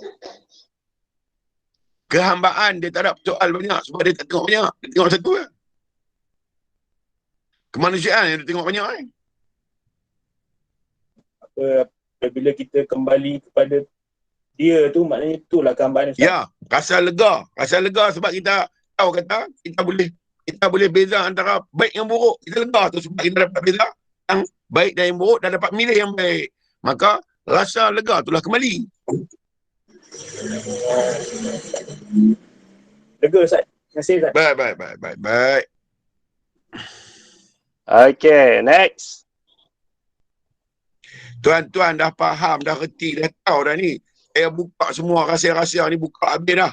Kehambaan dia tak ada soal banyak sebab dia tak tengok banyak. Dia tengok satu lah. Kemanusiaan yang dia tengok banyak kan. Bila kita kembali kepada dia tu maknanya itulah kehambaan. Ya, rasa lega. Rasa lega sebab kita tahu kata kita boleh beza antara baik yang buruk. Kita lega tu sebab kita dapat beza yang baik dan yang buruk dan dapat milih yang baik. Maka rasa lega itulah kembali. Lega Ustaz. Terima kasih Ustaz. Baik. Okay, next. Tuan-tuan dah faham, dah reti, dah tahu dah ni. Saya buka semua rahsia-rahsia ni, buka habis dah.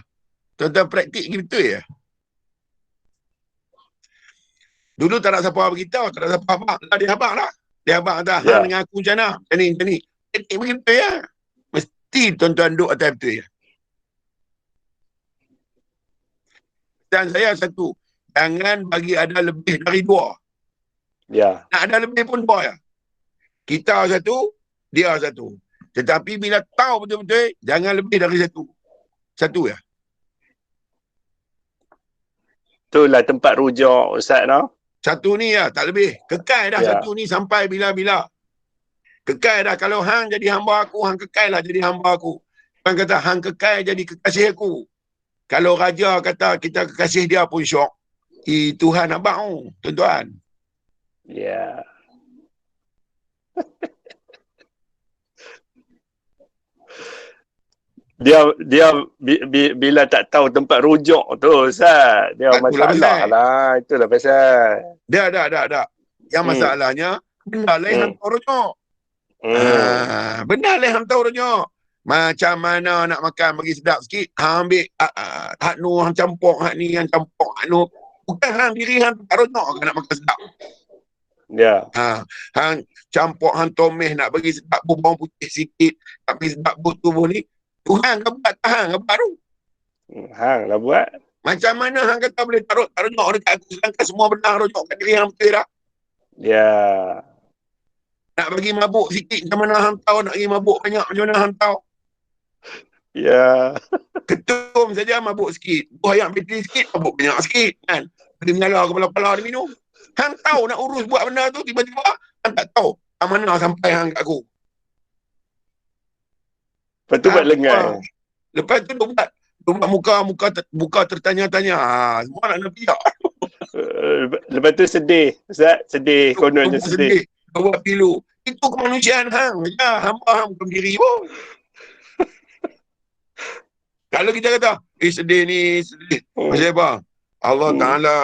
Tuan-tuan praktik gitu ya. Dulu tak ada siapa beritahu, tak ada siapa abang. Dia abang lah. Dia abang kata, hang dengan aku macam mana? Macam ni. Praktik begitu ya. Mesti tuan-tuan duduk atas betul ya. Dan saya satu, jangan bagi ada lebih dari dua. Ya. Nak ada lebih pun dua ya. Kita satu, dia satu. Tetapi bila tahu betul-betul, jangan lebih dari satu. Satu ya. Itulah tempat rujuk Ustaz no? Satu ni ya, tak lebih. Kekal dah satu ni sampai bila-bila. Kekal dah. Kalau hang jadi hamba aku, hang kekal lah jadi hamba aku. Tuhan kata, hang kekal jadi kekasih aku. Kalau raja kata kita kekasih dia pun syok. Tuhan abang, tuan-tuan. Ya. Dia bila tak tahu tempat rujuk tu Ustaz, dia masalah lah. Itulah pasal. Dah. Yang masalahnya benda lain hang tahu rujuk. Benda lain hang tahu rujuk. Macam mana nak makan bagi sedap sikit, hang ambil hak nu hang campur, hak ni hang campur, hak nu. Bukan hang diri hang tak rujuk kan nak makan sedap. Ya. Hang campur hang tomeh nak bagi sedap bawang putih sikit, nak bagi sedap tubuh ni. Tuhan kau buat hang baru. Hang lah buat. Macam mana hang kata boleh taruh dekat aku sedangkan semua benar rujuk kat diri hang betul tak? Ya. Nak bagi mabuk sikit macam mana hang tahu, nak bagi mabuk banyak macam mana hang tahu? Ya. Ketum saja mabuk sikit. Buah ayam bateri sikit, mabuk banyak sikit kan. Dia menyala kepala-kepala dia minum. Hang tahu nak urus buat benda tu, tiba-tiba hang tak tahu mana sampai hang kat aku. Lepas tu buat lengan. Lepas tu dia buat muka tertanya-tanya. Semua nak piak. Lepas tu sedih. Ustaz, sedih. Kononnya sedih. Buat pilu. Itu kemanusiaan hang. Ya, hamba hang bukan diri pun. Kalau kita kata, sedih ni, sedih. Pasal apa? Allah Ta'ala,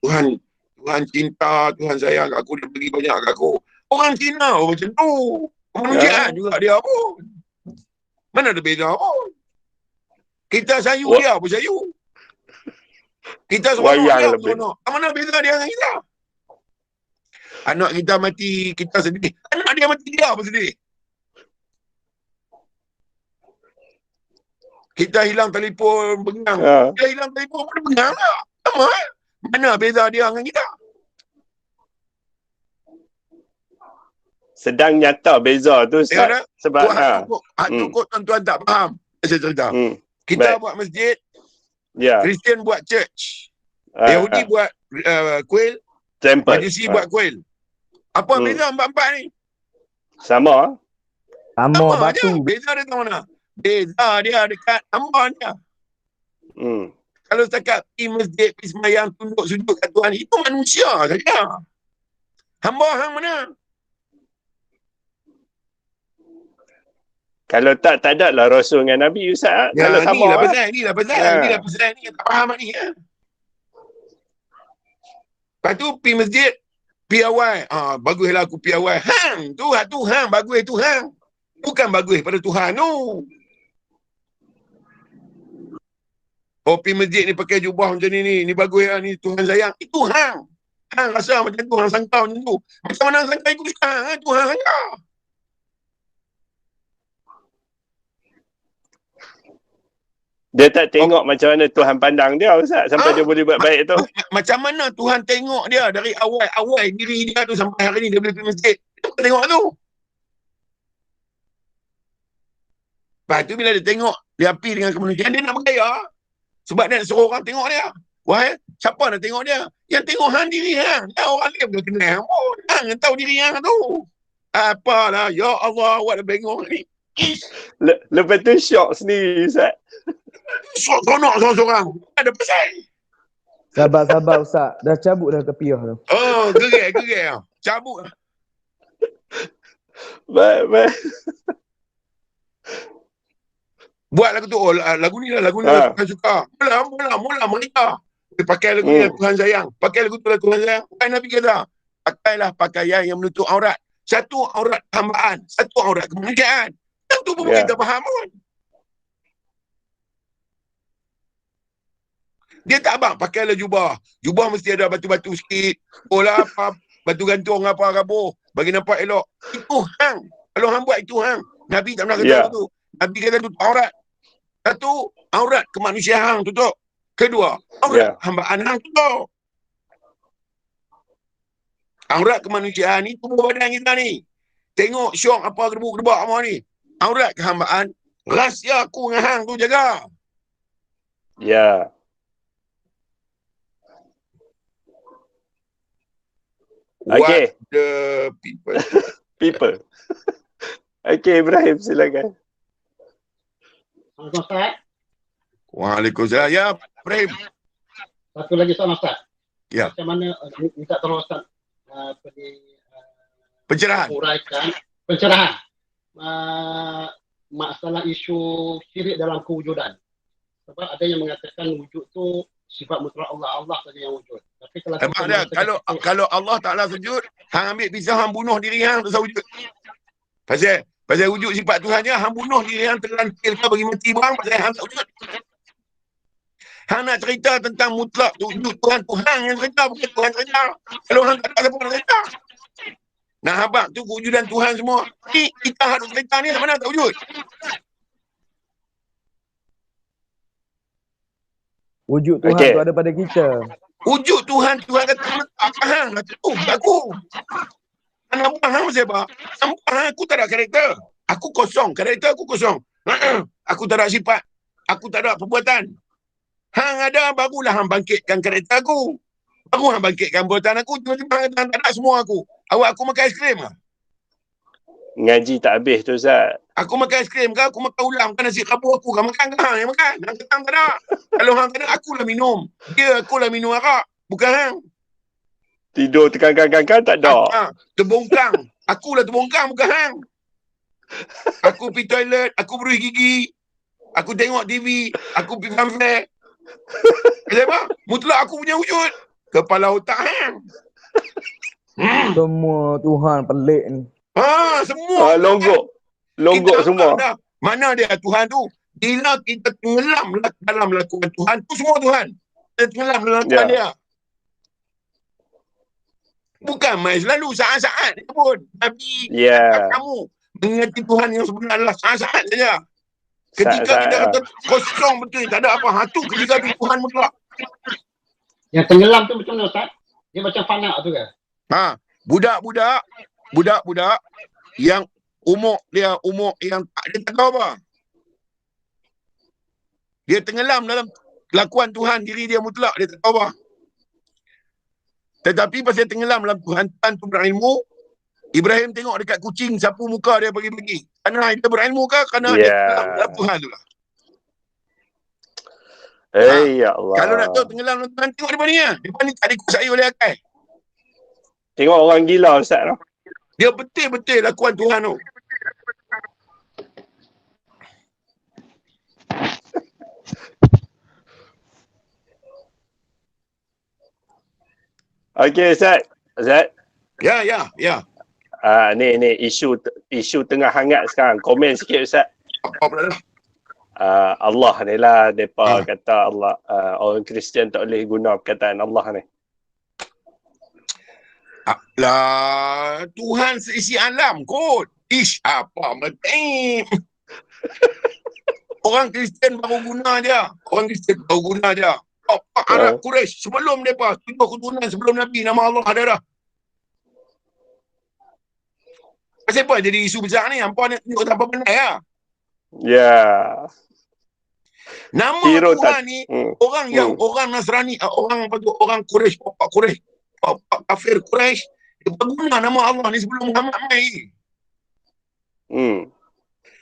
Tuhan cinta, Tuhan sayang aku, dia bagi banyak kat aku. Orang Cina macam tu. Kemanusiaan juga dia pun. Mana ada beza pun. Kita sayu dia pun sayu. Kita seronok dia pun seronok. Mana beza dia dengan kita? Anak kita mati, kita sedih. Anak dia mati, dia pun sedih. Kita hilang telefon, bengang. Dia hilang telefon pun bengang tak? Sama kan? Mana beza dia dengan kita? Sedang nyata beza tu Ustaz. Sebab tuan-tuan tak faham. Saya cerita. Kita buat masjid, Kristian buat church, Yahudi buat kuil, Majusi buat kuil. Apa beza empat-empat ni? Sama. Sama batu. Beza dia tahu mana? Beza dia dekat hamba dia. Kalau setakat pergi masjid, pergi sembahyang, tunduk sujud kat Tuhan, itu manusia saja. Hamba hang mana? Kalau tak ada lah Rasul dengan Nabi Ustaz. Ya, kalau sama inilah pasal ni yang tak faham ni. Lepas tu pergi masjid, pergi awal. Baguslah aku pergi awal. Hang, tu hang, bagus tu hang. Bukan bagus pada Tuhan tu. Oh, pergi masjid ni pakai jubah macam ni bagus lah, ni Tuhan sayang. Itu hang. Hang rasa macam tu, hang sangka macam tu. Macam mana hang sangka ikut sekarang, Tuhan sangka. Dia tak tengok macam mana Tuhan pandang dia Ustaz sampai dia boleh buat baik tu. Macam mana Tuhan tengok dia dari awal diri dia tu sampai hari ni dia boleh pergi masjid. Dia tengok tu. Lepas tu bila dia tengok, dia api dengan kemanusiaan, dia nak bergaya. Sebab dia nak suruh orang tengok dia. Wah, siapa nak tengok dia? Yang tengok hang diri hang. Dia orang lain boleh kenal pun. Hang tahu diri hang tu. Apalah, ya Allah, awak dah bengong ni. Lepas tu syok sendiri Ustaz. Seronok seorang-seorang. Ada pasal. Sabar Ustaz. Dah cabut dah kepiah tu. Oh, gerai. Cabut. Baik. Buat lagu tu. Lagu ni Tuhan suka. Mula mereka. Dia pakai lagu ni Tuhan sayang. Pakai lagu tu lah Tuhan sayang. Bukan Nabi kata. Pakailah pakaian yang menutup aurat. Satu aurat hambaan. Satu aurat kemanusiaan. Yang tu pun kita faham pun. Dia tak abang, pakailah jubah. Jubah mesti ada batu-batu sikit. Bola apa, batu gantung apa rabuh. Bagi nampak elok. Itu hang. Kalau hang buat itu hang. Nabi tak pernah kata tu. Nabi kata tutup aurat. Satu, aurat kemanusiaan hang tutup. Kedua, aurat hambaan hang tutup. Aurat kemanusiaan ni tubuh badan kita ni. Tengok syok apa gerbuk-gerbak apa ni. Aurat kehambaan, rahsia aku dengan hang tu jaga. Ya. Okay. The people. Okay, Ibrahim silakan. Assalamualaikum Ustaz. Waalaikumsalam. Ya, Ibrahim. Satu lagi soalan Ustaz. Ya. Macam mana minta tolong Ustaz pencerahan. Pencerahan. Masalah isu syirik dalam kewujudan. Sebab ada yang mengatakan wujud tu sifat mutlak Allah saja yang wujud. Tapi kalau Allah Taala sujud, hang ambil pisau hang bunuh diri hang tu wujud. Pasal wujud sifat Tuhannya, hang bunuh diri hang terlantil ke bagi mati bang pasal hang tak wujud. Hang nak cerita tentang mutlak wujud Tuhan, Tuhan yang cerita, bukan Tuhan cerita. Kalau hang tak ada siapa nak cerita. Nak habaq tu kewujudan Tuhan semua. Ni kita harus cerita ni mana tak wujud. Wujud Tuhan Okey. tu ada pada kita. Wujud Tuhan kata letak hang lah tu aku. Nampak hang siapa? Nampak hang aku tak ada karakter. Aku kosong, karakter aku kosong. Aku tak ada sifat. Aku tak ada perbuatan. Hang ada, barulah hang bangkitkan karakter aku. Baru hang bangkitkan perbuatan aku. Tiba-tiba hang tak ada semua aku. Awak aku makan aiskrim lah. Ngaji tak habis tu Ustaz. Aku makan aiskrim ke, aku makan ulam ke, nasi kabur aku kan makan ke hang yang makan. Hang kata hang tak ada. Kalau hang tak ada, akulah minum. Akulah minum arak. Bukan hang. Tidur tekan-tekan tak ada. Terbongkang. Akulah terbongkang, bukan hang. Aku pergi toilet, aku berus gigi. Aku tengok TV, aku pergi funfair. Kenapa? Mutlak aku punya wujud. Kepala otak hang. Semua Tuhan pelik ni. Semua. Longgok semua. Dah. Mana dia Tuhan tu? Bila kita tenggelam dalam lakukan Tuhan, tu semua Tuhan. Kita tenggelam dalam lakukan dia. Bukan main selalu saat-saat dia pun. Nabi kamu mengerti Tuhan yang sebenar adalah saat-saat saja. Ketika kita kata kosong betul, tak ada apa. Itu ketika itu Tuhan mutlak. Yang tenggelam tu macam mana Ustaz? Dia macam fana tu ke? Budak-budak yang umur yang dia tak tahu apa. Dia tenggelam dalam kelakuan Tuhan, diri dia mutlak, dia tak tahu apa. Tetapi pasal tenggelam dalam Tuhan tu berilmu. Ibrahim tengok dekat kucing, sapu muka dia pagi-pagi. Kerana dia berilmu ke? Kerana dia tenggelam dalam Tuhan tu lah. Ya Allah. Kalau nak tahu tenggelam dalam Tuhan, tengok depan ni lah. Depan ni tak dikuasai oleh akal. Tengok orang gila Ustaz lah. Dia betul-betul lakuan Tuhan tu. Okey Ustaz. Ya. Ni isu tengah hangat sekarang. Komen sikit Ustaz. Apa pula dah? Allah ni lah mereka kata Allah, orang Kristian tak boleh guna perkataan Allah ni. Lah, Tuhan seisi alam kot. Apa betul? Orang Kristian baru guna dia. Apa Arab Quraisy sebelum mereka 7 keturunan sebelum Nabi, nama Allah ada dah. Pasal apa jadi isu besar ni? Hampa nak tunjuk tanpa pandai lah. Ya. Nama Tuhan ni orang yang orang Nasrani, orang Quraisy, Bapak Quraisy, Bapak kafir Quraisy, dia guna nama Allah ni sebelum Muhammad mai.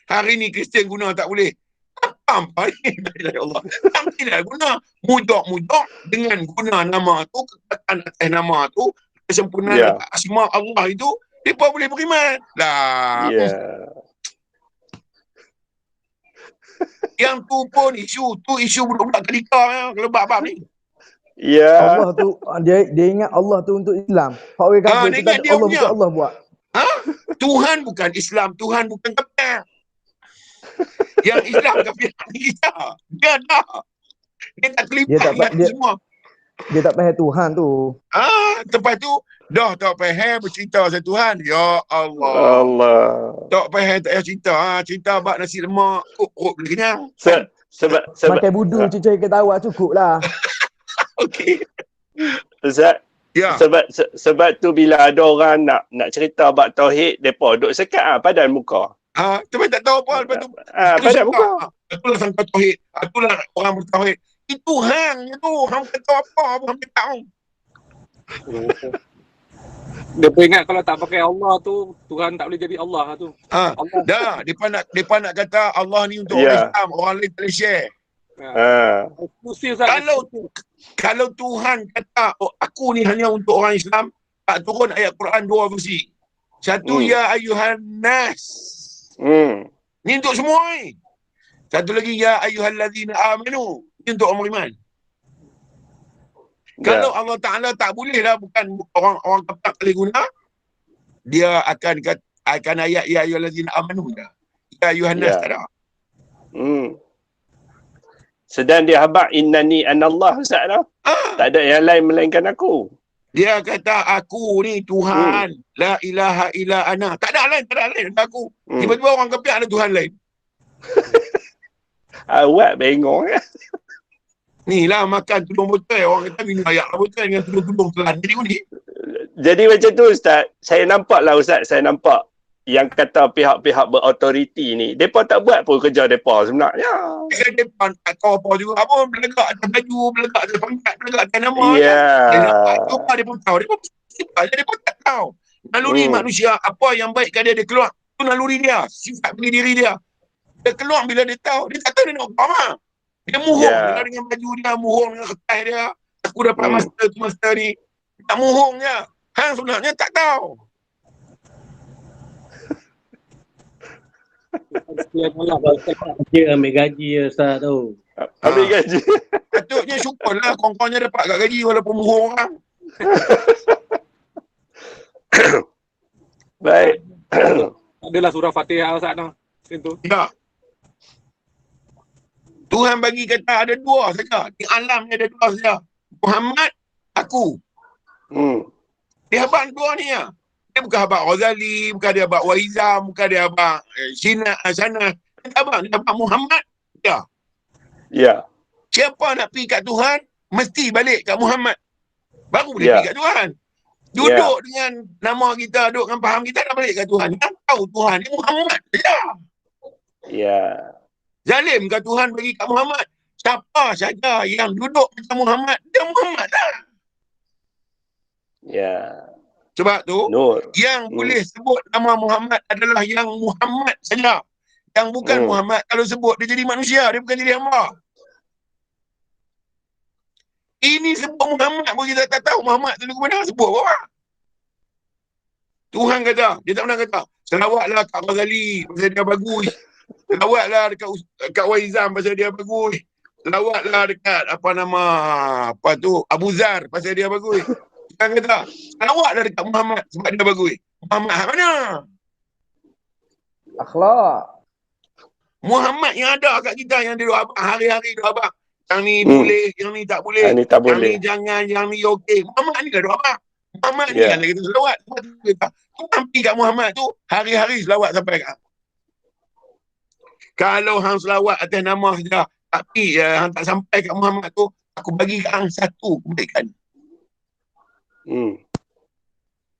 Hari ni Kristian guna tak boleh. Apa ni? Ya Allah. Tidak guna. Mudah-mudah dengan guna nama tu, kekatan atas nama tu, kesempurnaan asma Allah itu, mereka boleh beriman. Lah. Yang tu pun isu budak-budak kelika kalau bab-bab ni. Allah tu dia ingat Allah tu untuk Islam. Hak orang kafir tu tak Allah bukan Allah buat. Tuhan bukan Islam, Tuhan bukan kafir. Yang Islam kafir kita. Dia dah. Dia tak terlibat semua. Dia tak faham Tuhan tu. Lepas tu dah tak faham bercerita pasal Tuhan. Ya Allah. Tak faham tak payah cerita. Cerita bab nasi lemak, kok boleh kenyang. Sebab makan budu cuci ketawa cukup lah. Okey. Ustaz. Ya. Sebab tu bila ada orang nak cerita bab tauhid, depa duk sekat padan muka. Tapi tak tahu apa lepas tu. Padan muka. Itulah sangka tauhid. Itulah orang bertauhid. Itu hang tu. Hang tak tahu apa, hang tak tahu. Dia pun ingat kalau tak pakai Allah tu, Tuhan tak boleh jadi Allah tu. Allah. Dah, depa nak kata Allah ni untuk orang Islam, orang lain tak boleh share. Kalau Tuhan kata aku ni hanya untuk orang Islam, tak turun ayat Quran 2 versi. Satu ya ayyuhan nas. Ni untuk semua ni. Satu lagi ya ayyuhallazina amanu. Ni untuk orang beriman. Kalau Allah Ta'ala tak boleh lah, bukan orang kafir boleh guna, dia akan ayat ya ayyuhallazina amanu dah. Ya ayyuhan nas tak ada. Sedang dia habaq innani anallah Ustaz lah. Tak ada yang lain melainkan aku. Dia kata aku ni Tuhan, la ilaha illa ana. Tak ada lain, ada aku. Tiba-tiba orang kafir ada Tuhan lain. Awak bengong kan? Ni lah makan tudung botol. Orang kata minum ayak botol dengan tudung-tudung telan. Jadi ni. Jadi macam tu Ustaz. Saya nampak lah Ustaz, saya nampak yang kata pihak-pihak berautoriti ni, mereka tak buat pun kerja mereka sebenarnya. Mereka tak tahu apa juga. Apa belegak atas baju, belegak atas pangkat, belegak atas nama. Ya. Dia nampak apa dia pun tahu. Dia pun tak tahu. Naluri manusia, apa yang baik kan dia keluar. Itu naluri dia, sifat diri dia. Dia keluar bila dia tahu. Dia tak tahu dia nak apa. Dia muhung dengan baju dia, muhung dengan kertas dia. Aku dapat master ni. Tak muhung je. Hang sebenarnya tak tahu. Dia ambil gaji ya Ustaz tu. Ambil gaji. Patutnya syukurlah kawan-kawannya dapat kat gaji walaupun muhur orang. Baik. Adalah surah Fatihah Ustaz tu. Itu. Ya. Tuhan bagi kata ada dua saja. Di alam ni ada dua saja. Muhammad, aku. Dia abang dua ni ya. Dia bukan abang Ghazali, bukan dia abang Waizam, bukan dia abang Sina, sana. Dia abang Muhammad. Ya. Ya. Siapa nak pergi kat Tuhan, mesti balik kat Muhammad. Baru boleh pergi kat Tuhan. Duduk dengan nama kita, duduk dengan faham kita, dah balik kat Tuhan. Yang tahu Tuhan ni Muhammad. Ya. Zalim kat Tuhan bagi kat Muhammad. Siapa saja yang duduk macam Muhammad, dia Muhammad lah. Ya. Sebab tu, yang boleh sebut nama Muhammad adalah yang Muhammad saja. Yang bukan Muhammad, kalau sebut dia jadi manusia, dia bukan jadi hamba. Ini sebut Muhammad pun kita tak tahu Muhammad tu ke mana, sebut apa? Tuhan kata, dia tak pernah kata, selawatlah kat Ghazali pasal dia bagus. Selawatlah dekat Waizam pasal dia bagus. Selawatlah dekat Abu Zar pasal dia bagus. Tuhan kata, selawatlah dekat Muhammad sebab dia bagus. Muhammad mana? Akhlak. Muhammad yang ada kat kita yang dia duk abang, hari-hari duk abang. Yang ni boleh, yang ni tak boleh. Yang ni tak boleh. Yang ni jangan, yang ni okey. Muhammad ni dah duk abang. Muhammad ni kan kita selawat. Tuhan pergi kat Muhammad tu, hari-hari selawat sampai kat. Kalau hang selawat atas nama saja, tapi hang tak sampai kat Muhammad tu, aku bagi kat hang satu kebaikan.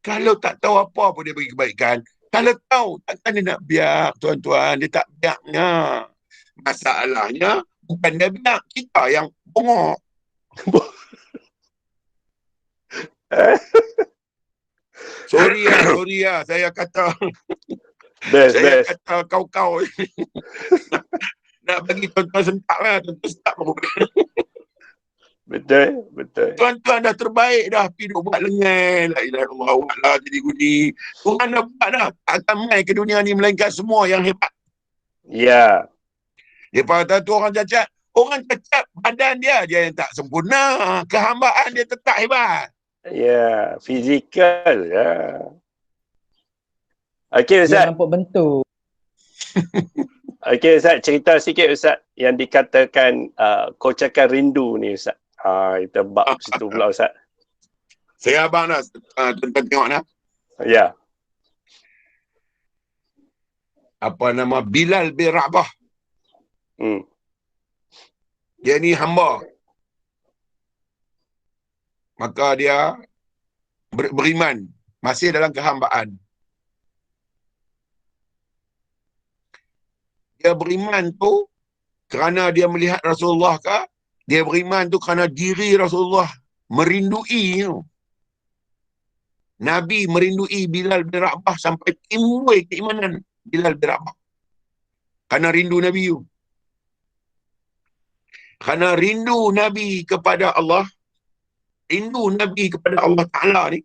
Kalau tak tahu apa pun dia bagi kebaikan. Kalau tahu, takkan dia nak biak, tuan-tuan. Dia tak biaknya. Masalahnya, bukan dia biak. Kita yang bongok. Sorry lah. Saya kata... saya kata kau-kau. Nak bagi tuan-tuan sentak lah. Tuan-tuan sentak pun. Betul. Tuan-tuan dah terbaik dah. Pergi duk buat lengan. La ilaha illallah lah jadi guni. Tuhan dah buat dah. Tak akan main ke dunia ni melainkan semua yang hebat. Ya. Dia kata tu orang cacat. Orang cacat badan dia yang tak sempurna. Kehambaan dia tetap hebat. Ya. Fizikal. Ya. Okey Ustaz. Dia nampak bentuk. Okey Ustaz, cerita sikit Ustaz yang dikatakan kocakan rindu ni Ustaz. Kita bab situ pula Ustaz. Saya abang dah. Tuan-tuan tengok dah. Ya. Apa nama Bilal bin Rabah. Dia ni hamba. Maka dia beriman. Masih dalam kehambaan. Dia beriman tu kerana dia melihat Rasulullah ke? Dia beriman tu kerana diri Rasulullah merindui tu. Nabi merindui Bilal bin Rabah sampai timbul keimanan Bilal bin Rabah. Kerana rindu Nabi tu. Kerana rindu Nabi kepada Allah, rindu Nabi kepada Allah Ta'ala ni,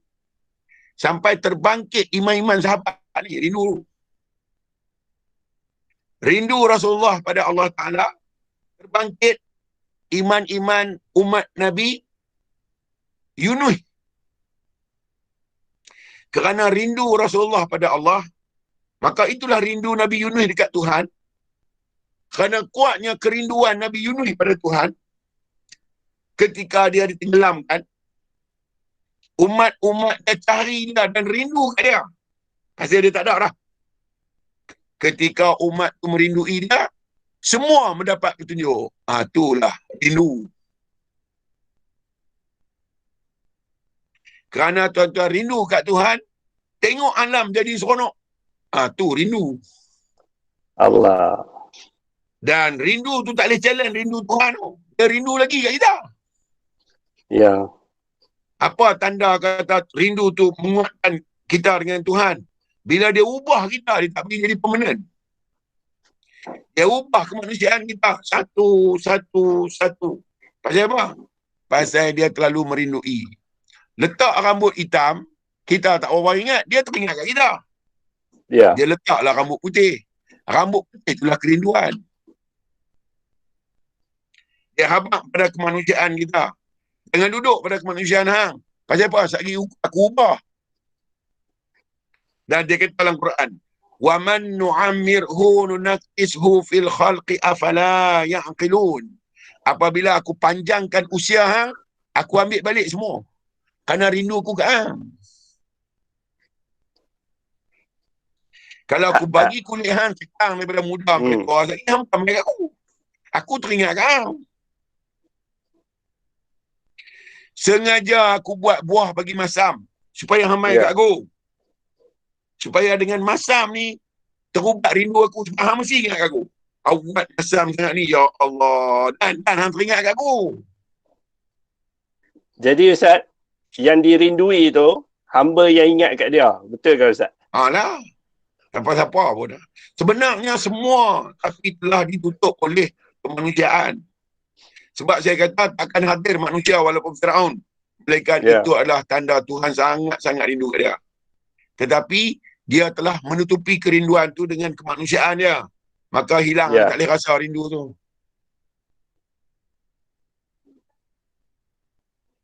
sampai terbangkit iman-iman sahabat ni, rindu. Rindu Rasulullah pada Allah Ta'ala, terbangkit iman-iman umat Nabi Yunus. Kerana rindu Rasulullah pada Allah, maka itulah rindu Nabi Yunus dekat Tuhan. Kerana kuatnya kerinduan Nabi Yunus pada Tuhan, ketika dia ditenggelamkan, umat-umat dia cari dia dan rindu kat dia. Pasal dia tak ada dah. Ketika umat tu merindui dia, semua mendapat petunjuk. Itulah rindu. Kerana tuan-tuan rindu kat Tuhan, tengok alam jadi seronok. Tu rindu. Allah. Dan rindu tu tak boleh challenge rindu Tuhan tu. Dia rindu lagi kat kita. Ya. Apa tanda kata rindu tu menguatkan kita dengan Tuhan? Bila dia ubah kita, dia tak boleh jadi permanent. Dia ubah kemanusiaan kita satu. Pasal apa? Pasal dia terlalu merindui. Letak rambut hitam, kita tak orang ingat, dia teringat kat kita. Ya. Dia letaklah rambut putih. Rambut putih itulah kerinduan. Dia habaq pada kemanusiaan kita. Jangan duduk pada kemanusiaan hang. Pasal apa? Sekali aku ubah. Dan dia kata dalam Quran, wa man nu'ammirhu nunakkishu fil khalqi afala ya'qilun. Apabila aku panjangkan usia hang, aku ambil balik semua. Kerana rindu aku kat hang. Kalau aku bagi kulit hang sekarang daripada muda sampai tua, sekali hang bukan kat aku. Aku teringat kat hang. Sengaja aku buat buah bagi masam supaya hang main kat aku. Supaya dengan masam ni terubat rindu aku. Sebab hang mesti ingat kat aku. Aku buat masam sangat ni, ya Allah. Dan hang teringat kat aku. Jadi Ustaz, yang dirindui tu hamba yang ingat kat dia. Betul ke Ustaz? Lah. Siapa-siapa pun dah. Sebenarnya semua tapi telah ditutup oleh kemanusiaan. Sebab saya kata takkan hadir manusia walaupun Firaun. Melainkan itu adalah tanda Tuhan sangat-sangat rindu kat dia. Tetapi dia telah menutupi kerinduan tu dengan kemanusiaan dia. Maka hilang, tak boleh rasa rindu tu.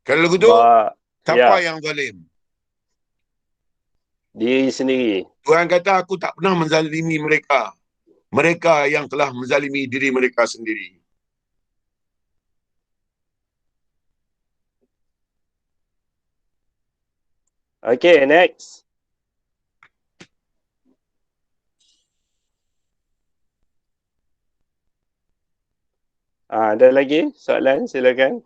Kalau begitu, siapa yang zalim? Diri sendiri. Tuhan kata aku tak pernah menzalimi mereka. Mereka yang telah menzalimi diri mereka sendiri. Okay, next. Ada lagi soalan? Silakan.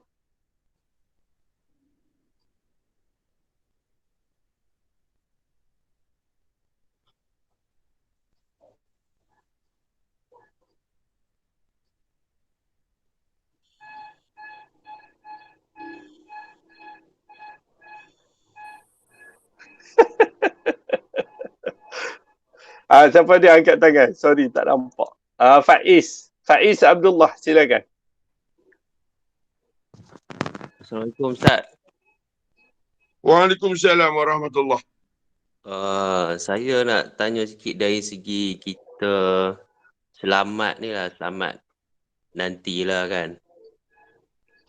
Siapa dia angkat tangan? Sorry, tak nampak. Faiz. Faiz Abdullah, silakan. Assalamualaikum Ustaz. Waalaikumsalam warahmatullahi. Saya nak tanya sikit dari segi kita selamat ni lah, selamat nantilah kan.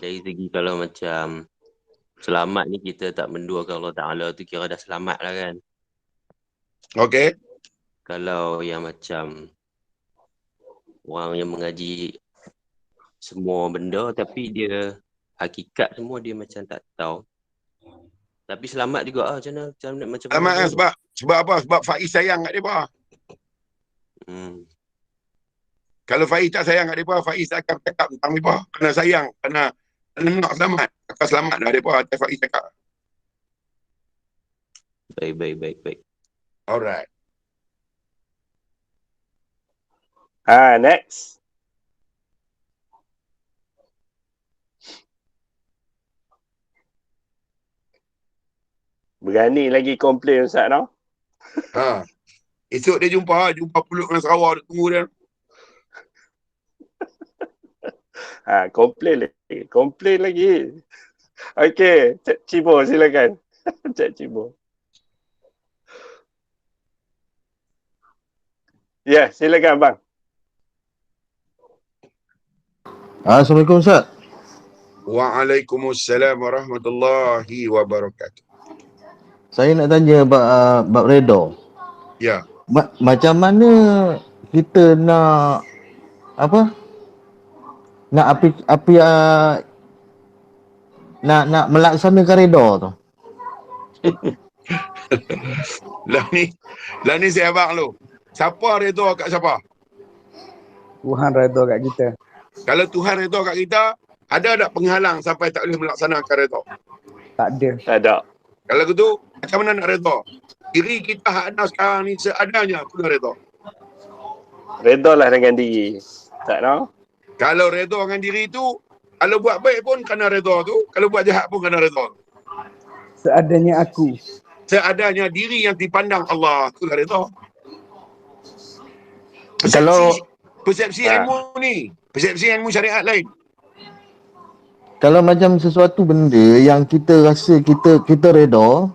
Dari segi kalau macam selamat ni kita tak menduakan Allah Ta'ala tu kira dah selamat lah kan. Okay. Kalau yang macam orang yang mengaji semua benda tapi dia hakikat semua dia macam tak tahu. Tapi selamat juga macam mana? Macam selamat kan sebab apa? Sebab Faiz sayang kat dia. Kalau Faiz tak sayang kat dia, Faiz akan cakap tentang dia. Kena sayang, kena nak selamat. Akan selamat dah dia. Faiz cakap. Baik. Alright. Next. Berani lagi komplain Ustaz tau. Esok dia jumpa pulut dengan Sarawak tunggu dia. Komplain lagi. Okey, Cik Cibo silakan. Cik Cibo. Ya, silakan bang. Assalamualaikum Ustaz. Waalaikumsalam warahmatullahi wabarakatuh. Saya nak tanya bab redha. Ya. Macam mana kita nak apa? Nak nak melaksanakan redha tu. Lah ni saya abang lu. Siapa redha kat siapa? Tuhan redha kat kita. Kalau Tuhan redha kat kita, ada tak penghalang sampai tak boleh melaksanakan redha? Tak ada. Tak ada. Kalau gitu, macam mana nak redha? Diri kita ada sekarang ni seadanya, aku dah redha. Redha lah dengan diri. Tak tahu. Kalau redha dengan diri tu, kalau buat baik pun kena redha tu, kalau buat jahat pun kena redha. Seadanya aku. Seadanya diri yang dipandang Allah, tu dah redha. Persepsi ilmu ni, persepsi ilmu syariat lain. Kalau macam sesuatu benda yang kita rasa kita redha,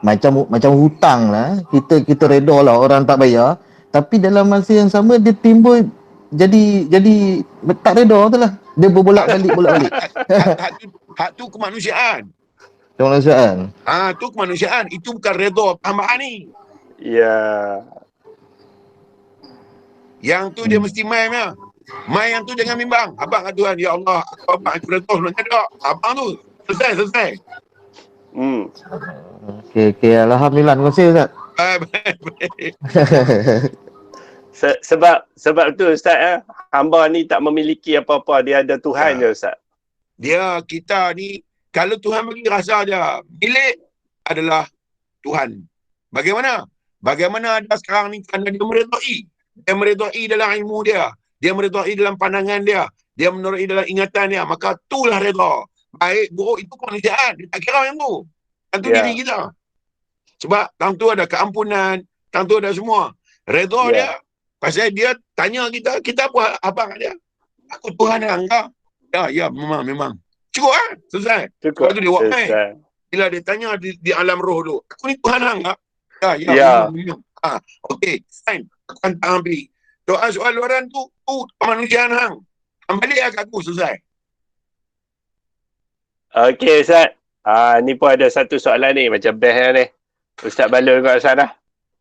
macam hutang lah, kita redha lah orang tak bayar, tapi dalam masa yang sama dia timbul jadi tak redha tu lah. Dia berbolak-balik. Hak tu kemanusiaan. Kemanusiaan. Tu kemanusiaan. Itu bukan redha tambahan ni. Ya. Yang tu dia mesti main lah. Main yang tu jangan bimbang. Abang kat Tuhan, ya Allah, abang aku redha sebenarnya tak. Abang tu selesai. Okey, alhamdulillah. Terima kasih Ustaz. Baik. Sebab tu Ustaz, hamba ni tak memiliki apa-apa, dia ada Tuhan je Ustaz. Kita ni, kalau Tuhan bagi rasa dia, milik adalah Tuhan. Bagaimana ada sekarang ni kerana dia meredai. Dia meredai dalam ilmu dia. Dia meredai dalam pandangan dia. Dia meredai dalam ingatan dia. Maka itulah redha. Baik, buruk itu kemanusiaan. Dia tak kira yang tu. Yang tu diri kita. Sebab tang tu ada keampunan. Tang tu ada semua. Redha dia. Pasal dia tanya kita apa abang dia. Aku Tuhan yang kau. Ya, memang. Cukup kan? Selesai. Lepas tu dia buat main. Bila dia tanya di alam roh tu. Aku ni Tuhan yang kau. Ya. Okey, fine. Aku akan tak ambil. Soal luaran tu kemanusiaan hang. Balik kat aku, selesai. Okey Ustaz. Ni pun ada satu soalan ni macam best ni. Ustaz Balul kat sana.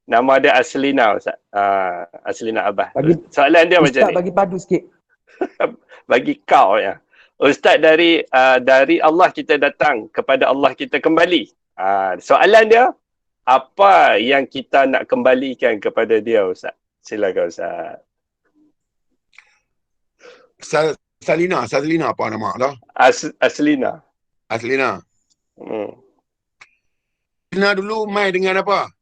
Nama dia Aslina Ustaz. Aslina Abah. Soalan dia Ustaz macam ni. bagi padu sikit. Bagi kau ya. Ustaz dari Allah kita datang, kepada Allah kita kembali. Soalan dia, apa yang kita nak kembalikan kepada dia Ustaz? Silakan Ustaz. Salina apa nama dah? Aslina. Aslina dulu main dengan apa?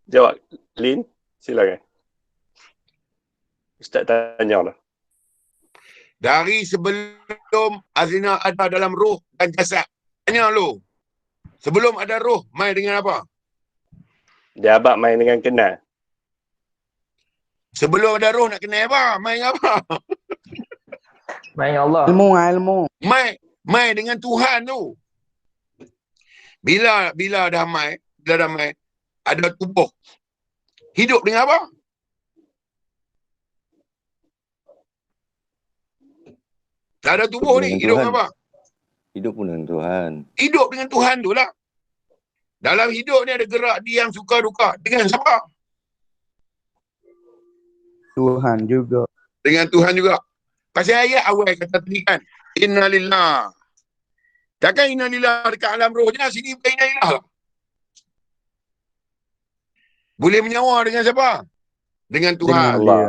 Jawab Lin, silakan. Ustaz tanya lah. Dari sebelum Aslina ada dalam roh dan jasad. Tanya lu. Sebelum ada roh, main dengan apa? Dia abang main dengan kenal. Sebelum ada roh nak kenal apa? Main apa? Main Allah. Ilmu. Main dengan Tuhan tu. Bila dah main, ada tubuh. Hidup dengan apa? Tak ada tubuh ni, hidup dengan apa? Hidup pun dengan Tuhan. Hidup dengan Tuhan tu lah. Dalam hidup ni ada gerak diam, suka duka. Dengan siapa? Tuhan juga. Dengan Tuhan juga. Pasal ayat awal kata tadi kan, innalillah. Takkan innalillah dekat alam roh je, sini bukan innalillah lah. Boleh menyawa dengan siapa? Dengan Tuhan. Dengan Allah.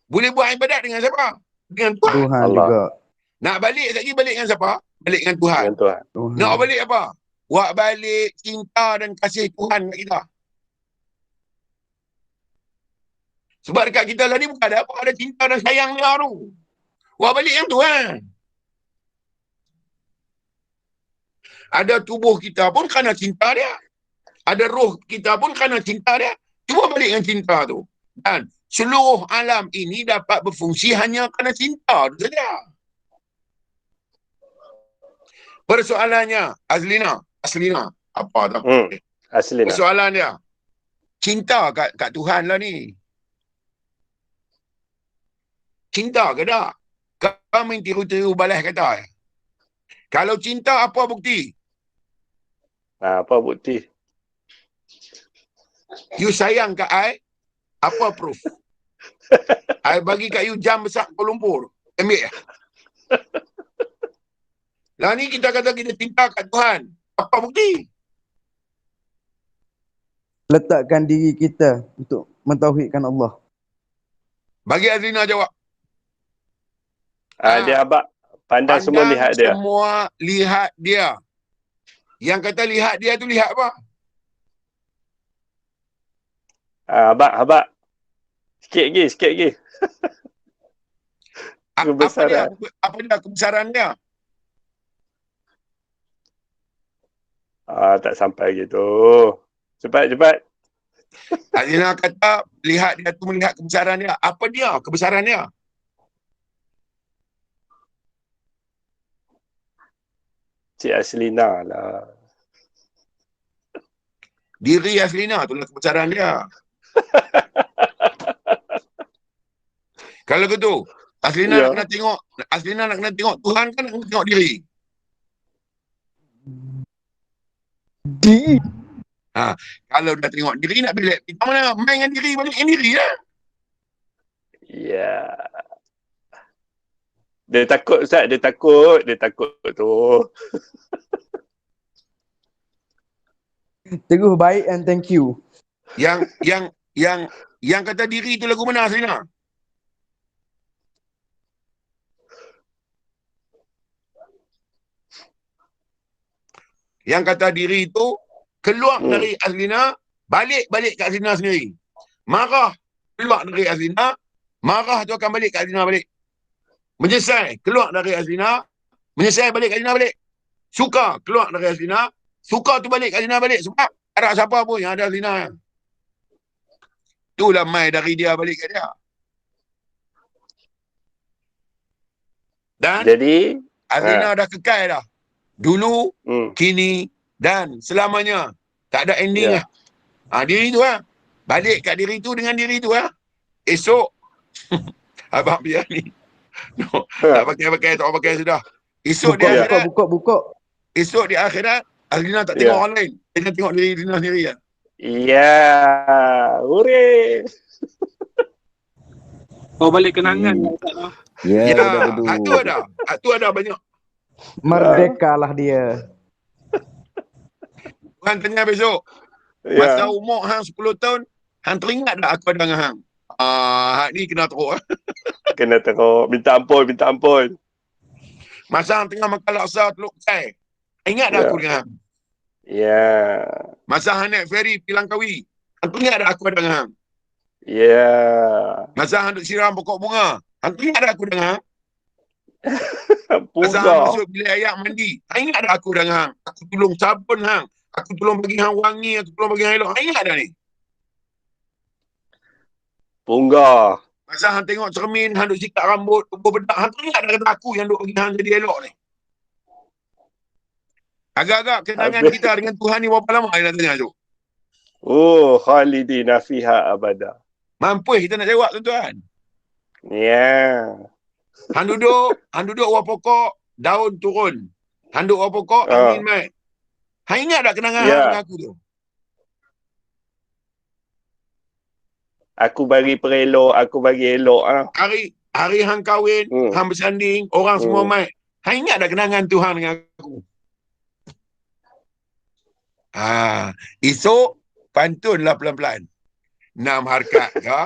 Boleh buat ibadat dengan siapa? Dengan Tuhan. Tuhan juga. Nak balik lagi balik dengan siapa? Balik dengan Tuhan. Dengan Tuhan. Nak balik apa? Buat balik cinta dan kasih Tuhan kat kita. Sebab dekat kita lah ni bukan ada apa, ada cinta dan sayang dia tu. Buat balik yang tu kan. Ada tubuh kita pun kerana cinta dia. Ada roh kita pun kerana cinta dia. Cuba balik dengan cinta tu. Dan seluruh alam ini dapat berfungsi hanya kerana cinta tu saja. Persoalannya, Aslina. Apa tak? Aslina. Persoalan dia. Cinta kat Tuhan lah ni. Cinta ke tak? Kau main tiru-tiru balas kata. Kalau cinta, apa bukti? Apa bukti? You sayang kat I, apa proof? I bagi kat you jam besar Kuala Lumpur. Ambil lah. Lah ni kita kata kita cinta kat Tuhan. Apa bukti? Letakkan diri kita untuk mentauhidkan Allah. Bagi Azrina jawab. Dia abang pandang semua lihat dia. Semua lihat dia. Yang kata lihat dia tu lihat apa? Abang. Sikit lagi. Kebesaran. Apa dia kebesaran dia? Tak sampai gitu. Cepat. Azrina kata lihat dia tu melihat kebesaran dia. Apa dia kebesaran dia? Cik Aslina lah. Diri Aslina tu lah kebesaran dia. Kalau gitu, Aslina nak kena tengok Tuhan kan nak kena tengok diri. Kalau dah tengok diri nak bilik, kita mana main dengan diri, balik dengan diri lah. Ya. Dia takut Ustaz, dia takut tu. Teguh, baik and thank you. Yang kata diri tu lagu mana Aslina? Yang kata diri tu keluar dari Aslina, balik ke Aslina sendiri. Marah, keluar dari Aslina, marah tu akan balik ke Aslina balik. Menyesal, keluar dari Aslina, menyesal balik ke Aslina balik. Suka, keluar dari Aslina, suka tu balik ke Aslina balik. Sebab ada siapa pun yang ada Aslina. Itulah mai dari dia balik ke dia. Dan jadi Aslina dah kekal dah. Dulu, kini dan selamanya. Tak ada ending lah. Diri tu lah. Balik kat diri tu dengan diri tu lah. Esok, abang biar ni. Tak pakai sudah. Esok di akhirat. Buka. Esok di akhirat, Aslina tak tengok orang lain. Dia tengok diri Aslina sendiri lah. Ya, hurray. Kau balik kenangan. Itu ada banyak. Merdeka lah dia. Tuhan tanya besok. Masa umur hang 10 tahun, hang teringat tak aku ada dengan hang? Hak ni kena teruk. Kena teruk. Minta ampun. Masa hang tengah makan laksa Teluk Kesai, ingat tak aku dengan hang? Ya. Masa hang naik feri pergi Langkawi, hang teringat tak aku ada dengan hang? Ya. Masa hang duk siram pokok bunga, hang teringat tak aku dengan hang? Masa Bunga. hang masuk bilik ayak mandi, hang ingat tak aku dengan hang? Aku tolong sabun hang, aku tolong bagi hang wangi, aku tolong bagi hang elok. Hang ingat tak ni? Bunga. Masa hang tengok cermin, hang duk sikat rambut, tubuh bedak, hang teringat tak kata aku yang duk bagi hang jadi elok ni? Agak-agak kenangan kita dengan Tuhan ni berapa lama dia nak tanya tu? Khalidina fiha abada. Mampu kita nak jawab tuan-tuan? Ya. Hang duduk bawah pokok, daun turun. Hang duduk bawah pokok, angin mai. Hang ingat tak kenangan hang dengan aku tu? Aku bagi perelok, aku bagi elok. Hari hang kahwin, hang bersanding, orang semua mai. Hang ingat tak kenangan Tuhan dengan aku? Esok pantunlah pelan-pelan. 6 harkat ke,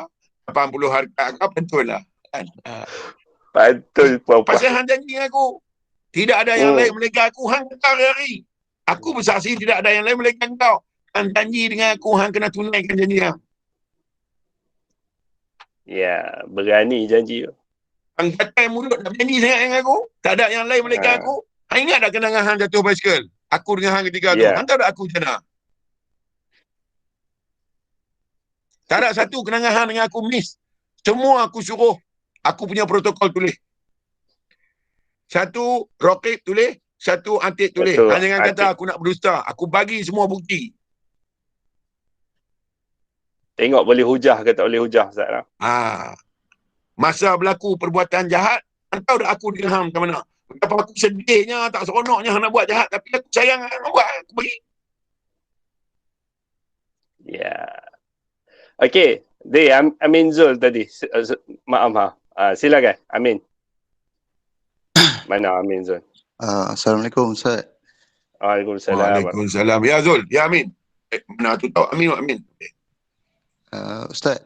80 harkat ke, pantunlah. Pantun puan-puan. Pasal hang janji dengan aku. Tidak ada yang lain melainkan aku. Hang kata hari-hari. Aku bersaksi tidak ada yang lain melainkan kau. Hang janji dengan aku, hang kena tunaikan janji hang. Ya, berani janji. Hang kata mulut nak berjanji sangat dengan aku. Tak ada yang lain melainkan aku. Hang ingat tak kenangan hang jatuh basikal? Aku dengan hang ketika tu. Hang tahu tak aku macam mana? Tak ada satu kenangan hang dengan aku miss. Semua aku suruh. Aku punya protokol tulis. Satu Rokib tulis, satu Antik tulis. Hang jangan kata aku nak berdusta. Aku bagi semua bukti. Tengok boleh hujah ke tak boleh hujah Ustaz lah. Masa berlaku perbuatan jahat, hang tahu tak aku dengan hang macam mana? Betapa aku sedihnya, tak seronoknya hang nak buat jahat, tapi aku sayang hang buat, aku bagi. Ya. Okey, Amin Zul tadi. Maaf. Silakan, Amin. Mana Amin Zul? Assalamualaikum Ustaz. Waalaikumsalam. Waalaikumsalam. Ya Zul, ya Amin. Mana tu tahu Amin, Amin. Ustaz.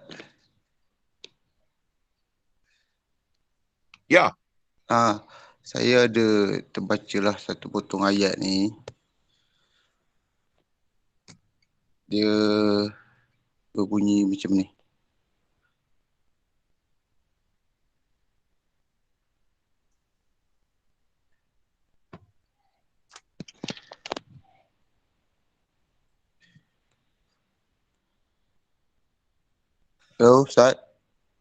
Ya. Saya ada terbacalah satu potong ayat ni. Dia berbunyi macam ni. Hello, Ustaz.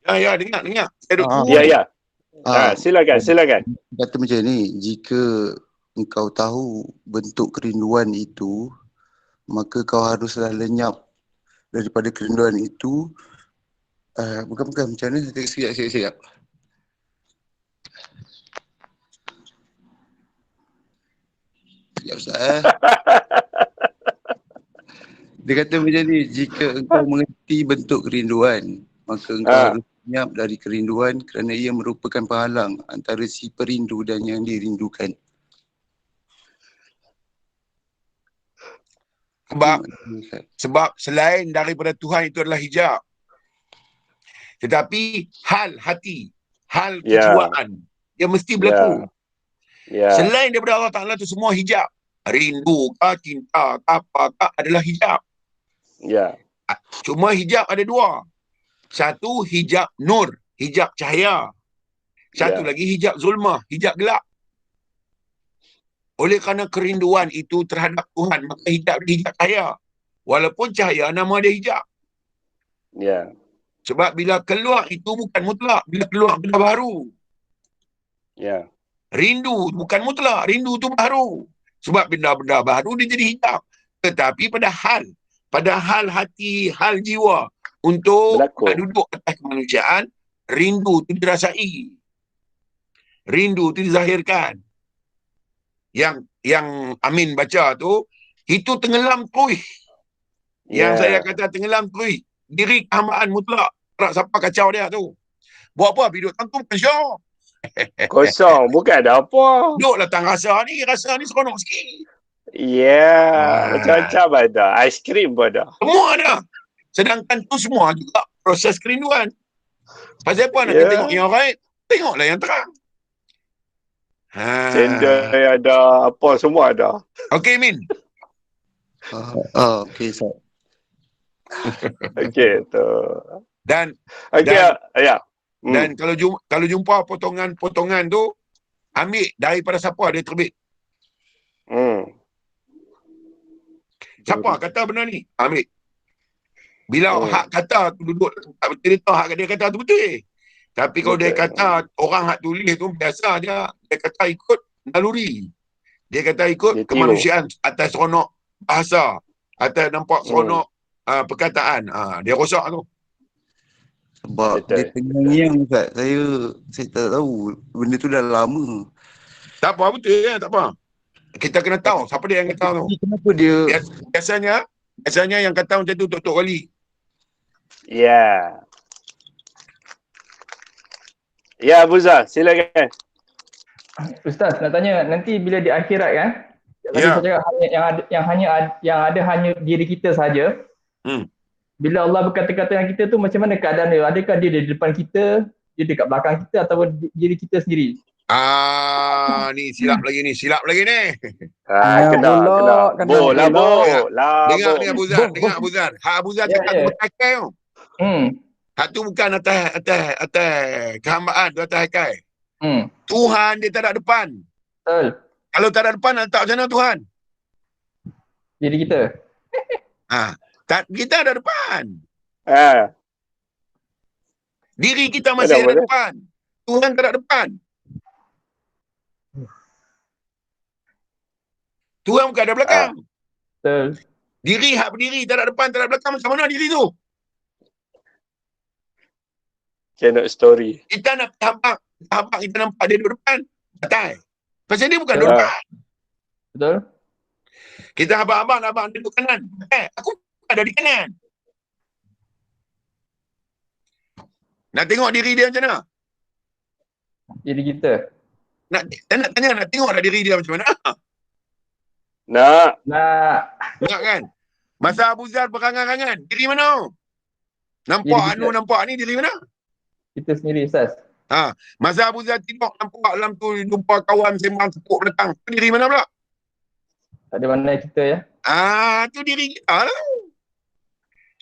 Ya, dengar. Saya duduk tunggu. Ya. Silakan. Kata macam ni, jika engkau tahu bentuk kerinduan itu, maka kau haruslah lenyap daripada kerinduan itu. Bukan macam mana? Sekejap. Sekejap Ustaz. Dia kata macam ni, jika engkau mengerti bentuk kerinduan, maka engkau harus lenyap dari kerinduan kerana ia merupakan penghalang antara si perindu dan yang dirindukan. Sebab selain daripada Tuhan itu adalah hijab. Tetapi hal hati, hal kejiwaan, dia mesti berlaku. Selain daripada Allah Ta'ala itu semua hijab. Rindu kah, cinta kah, apakah adalah hijab. Cuma hijab ada dua. Satu hijab nur, hijab cahaya. Satu lagi hijab zulmah, hijab gelap. Oleh kerana kerinduan itu terhadap Tuhan, maka hijab cahaya. Walaupun cahaya nama dia hijab. Sebab bila keluar itu bukan mutlak, bila keluar benda baru. Rindu bukan mutlak, rindu itu baru. Sebab benda-benda baru dia jadi hijab. Tetapi pada hal hati, hal jiwa, untuk nak duduk atas kemanusiaan, rindu itu dirasai. Rindu itu dizahirkan. Yang Amin baca tu, itu tenggelam terus. Yang saya kata tenggelam terus. Diri kehambaan mutlak. Tak siapa kacau dia tu. Buat apa? Hidup tanggung kosong. Kosong, bukan ada apa. Duduk datang rasa ni seronok sikit. Macam-macam ada. Aiskrim pun ada. Semua ada. Sedangkan tu semua juga proses kerinduan. Pasal apa nak tengok yang right? Tengoklah yang terang. Cendol ada, apa semua ada. Okey, Min. Okey, Ustaz. Okey, tu. Dan kalau jumpa potongan-potongan tu, ambil daripada siapa dia terbit. Siapa kata benda ni? Ambil. Bila hak kata tu duduk tak betul, dia tahu hak dia kata tu betul. Tapi kalau dia kata orang hak tulis tu biasa dia kata ikut naluri. Dia kata ikut kemanusiaan atas seronok bahasa, atas nampak seronok perkataan. Dia rosak tu. Sebab dia terngiang Ustaz. Saya tak tahu. Benda tu dah lama. Tak apa, betul ya, tak apa. Kita kena tahu siapa dia yang kata tu. Kenapa dia biasanya yang kata macam tu Tok Wali. Ya, Abu Zah, silakan. Ustaz, nak tanya nanti bila di akhirat kan? Saya cakap yang ada hanya diri kita saja. Bila Allah berkata-kata dengan kita tu macam mana keadaan dia? Adakah dia di depan kita, dia dekat belakang kita ataupun diri kita sendiri? Ni silap lagi ni. Kena. Bola. Dengar ni Abu Zar. Hak Abu Zar cakap tu berkakai tu. Hak tu bukan atas kehambaan tu, atas hakai. Tuhan dia tak ada depan. Betul. Kalau tak ada depan, letak macam mana Tuhan? Diri kita. Kita ada depan. Diri kita masih ada depan. Tuhan tak ada depan. Tuhan bukan ada belakang. Betul. Diri hak berdiri tak ada depan, tak ada belakang. Macam mana diri tu? Cannot story. Kita nak habang kita nampak dia duduk depan. Batal. Pasal dia bukan duduk depan. Betul. Kita abang dia duduk kanan. Aku ada di kanan. Nak tengok diri dia macam mana? Diri kita. Nak tanya, nak tengok tak diri dia macam mana? Nak. Nak kan? Masa Abu Zar berangan-angan, diri mana? Nampak Diri kita. nampak ni diri mana? Kita sendiri, Ustaz. Masa Abu Zar tidur, nampak dalam tu jumpa kawan sembang tepuk belakang. Tu diri mana pula? Tak ada mana kita ya. Tu diri kita lah.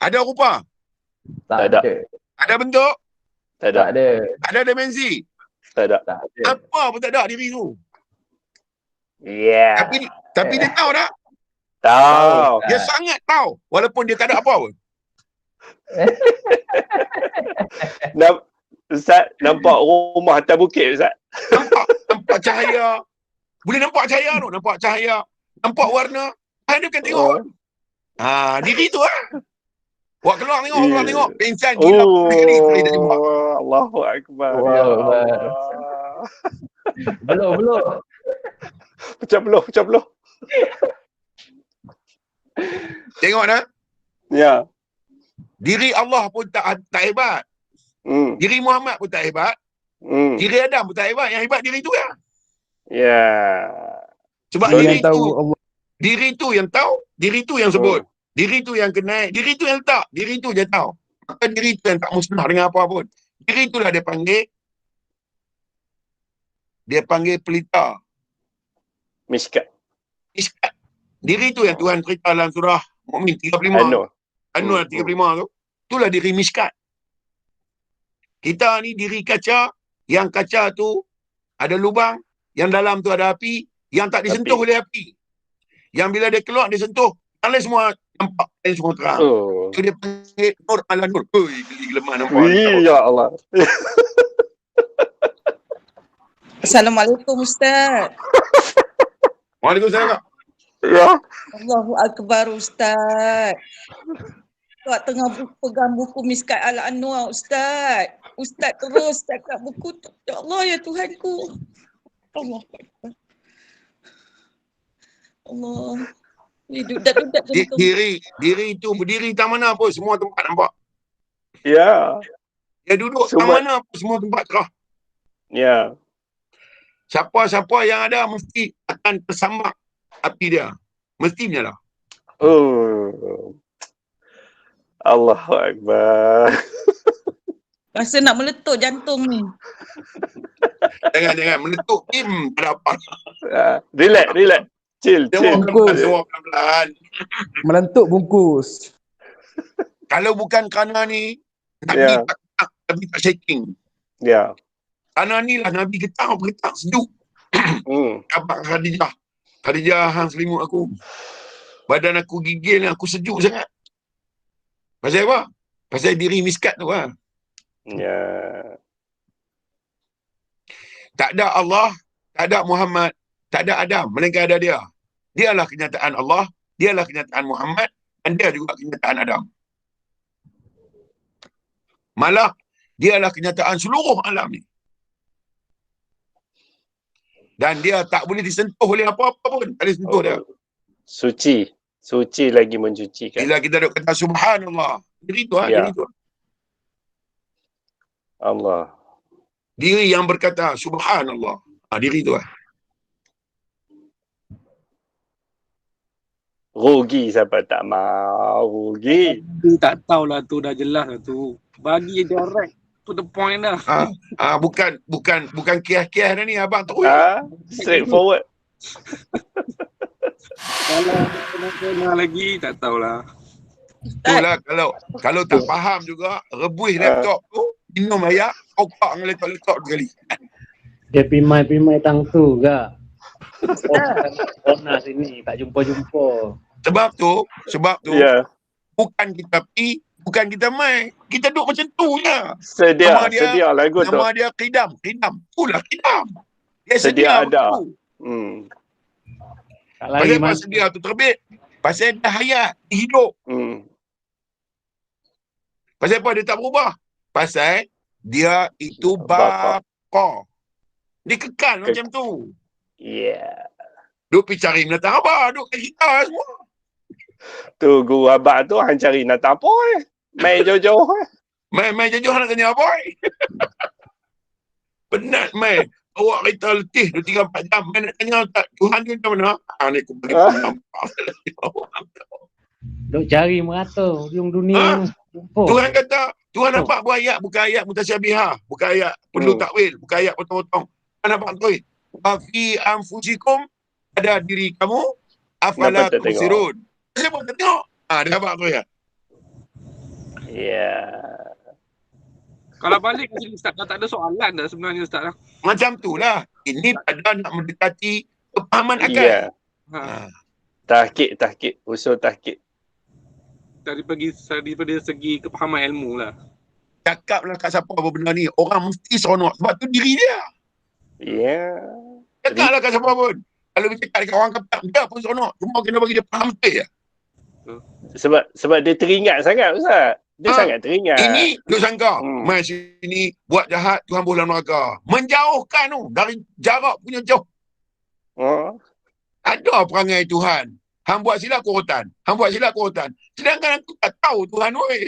Ada rupa? Tak ada. Ada bentuk? Tak ada. Tak ada. Ada dimensi? Tak ada. Tak ada. Apa pun tak ada diri tu. Yeah. Tapi dia tahu tak? Tahu. Dia sangat tahu. Walaupun dia tak ada apa pun. Ustaz, nampak rumah atas bukit, Ustaz? Nampak cahaya. Boleh nampak cahaya tu. Nampak cahaya. Nampak warna. Dia kan tengok. Diri tu lah. Buat keluar tengok. Insan gila. Allahu Akbar. Belum. Pecah belah. Tengok dah. Ya. Diri Allah pun tak hebat. Diri Muhammad pun tak hebat. Diri Adam pun tak hebat. Yang hebat diri tu ya. Ya. Sebab diri tu yang tahu, diri tu yang sebut. Diri tu yang kenal, diri tu yang letak, diri tu je tahu. Maka diri tu yang tak musnah dengan apa pun. Diri itulah dia panggil pelita. Miskat. Diri tu yang Tuhan cerita dalam surah Mukmin 35. An-Nur 35 tu. Itulah diri miskat. Kita ni diri kaca, yang kaca tu ada lubang, yang dalam tu ada api, yang tak disentuh oleh api. Yang bila dia keluar, dia sentuh, yang semua nampak, yang semua terang. Itu dia panggil Nur ala Nur. Geli lemah nampak. Ya Allah. Assalamualaikum Ustaz. Waalaikumsalam. Ya. Allahu Akbar Ustaz. Kak tengah pegang buku Miskat Al-Anwar Ustaz. Ustaz terus cakap buku tu. Ya Allah ya Tuhanku. Allah Akbar. Allah. Dudak-dudak jantung. Diri tu berdiri tak mana pun, semua tempat nampak. Ya. Dia duduk tak mana pun, semua tempat cerah. Ya. Siapa-siapa yang ada mesti akan tersambar api dia. Mesti punya lah. Allahu Akbar. Rasa nak meletup jantung ni. Jangan meletup tim tak ada apa. Relax. Chill. Pelan-pelan. Melentuk bungkus. Kalau bukan kerana ni, Nabi tak shaking. Ya. Kerana ni lah Nabi getah sejuk. Abang Khadijah hang selimut aku. Badan aku gigil, aku sejuk sangat. Pasal apa? Pasal diri miskat tu lah. Ya. Tak ada Allah, tak ada Muhammad, tak ada Adam, melainkan ada dia. Dialah kenyataan Allah, dialah kenyataan Muhammad, dan dia juga kenyataan Adam. Malah, dialah kenyataan seluruh alam ni. Dan dia tak boleh disentuh oleh apa-apa pun. Tak boleh sentuh dia. Suci lagi mencucikan. Bila kita duk kata subhanallah, diri tu lah, diri tu. Allah. Diri yang berkata subhanallah. Diri tu lah. Rugi siapa tak mau. Rugi. Tak tahulah tu, dah jelas lah tu. Bagi direct to the point dah. Bukan kias-kias dah ni abang tu. Straightforward. Kalau kena lagi tak tahulah. Itulah kalau tak faham juga, rebus laptop tu, minum air, kokak dengan laptop sekali. Dia pimai tang tu ke? Corona sini tak jumpa. Sebab tu bukan kita pi, bukan kita mai, kita duduk macam tu je. Sedia lagu tu. Nama dia Qidam. Itulah Qidam. Dia sedia ada. Pasal apa sedia tu terbit? Pasal dia hayat, hidup. Pasal apa dia tak berubah? Pasal dia itu bapa. Dia kekal macam tu. Yeah. Duk pergi cari binatang abah, duk kat kita semua. Tu guru abah tu hang cari binatang apa Main jauh-jauh Mai jajuh nak tanya apa? Penat mai. Awak kereta letih 2-3-4 jam. Mai nak tanya tak Tuhan tu macam mana? Ni aku bagi nampak. Duk cari merata ujung dunia ni. Tuhan kata, Tuhan nampak buat ayat, bukan ayat mutasyabihah, bukan ayat perlu takwil, bukan ayat potong-potong. Tuhan nampak tu. Wa fi anfusikum, ada diri kamu, afala tubsirun. Siapa tak tengok? Dia nampak tu ya. Ya. Kalau balik ke sini Ustaz, dah tak ada soalan dah sebenarnya Ustaz lah. Macam tu lah. Ini pada nak mendekati kepahaman akal. Ya. Tahqiq. Usul tahqiq. Daripada segi kepahaman ilmu lah. Cakaplah kat siapa apa benda ni. Orang mesti seronok. Sebab tu diri dia. Ya. Cakaplah kat siapa pun. Kalau dia cakap dekat orang kata, dia pun seronok. Cuma kena bagi dia faham betul je. Sebab dia teringat sangat Ustaz. Dia sangat teringat. Ini duk sangka. Mai sini buat jahat Tuhan bola neraka. Menjauhkan tu dari jarak punya jauh. Ada perangai Tuhan. Hang buat silap kurutan. Sedangkan aku tak tahu Tuhan oi.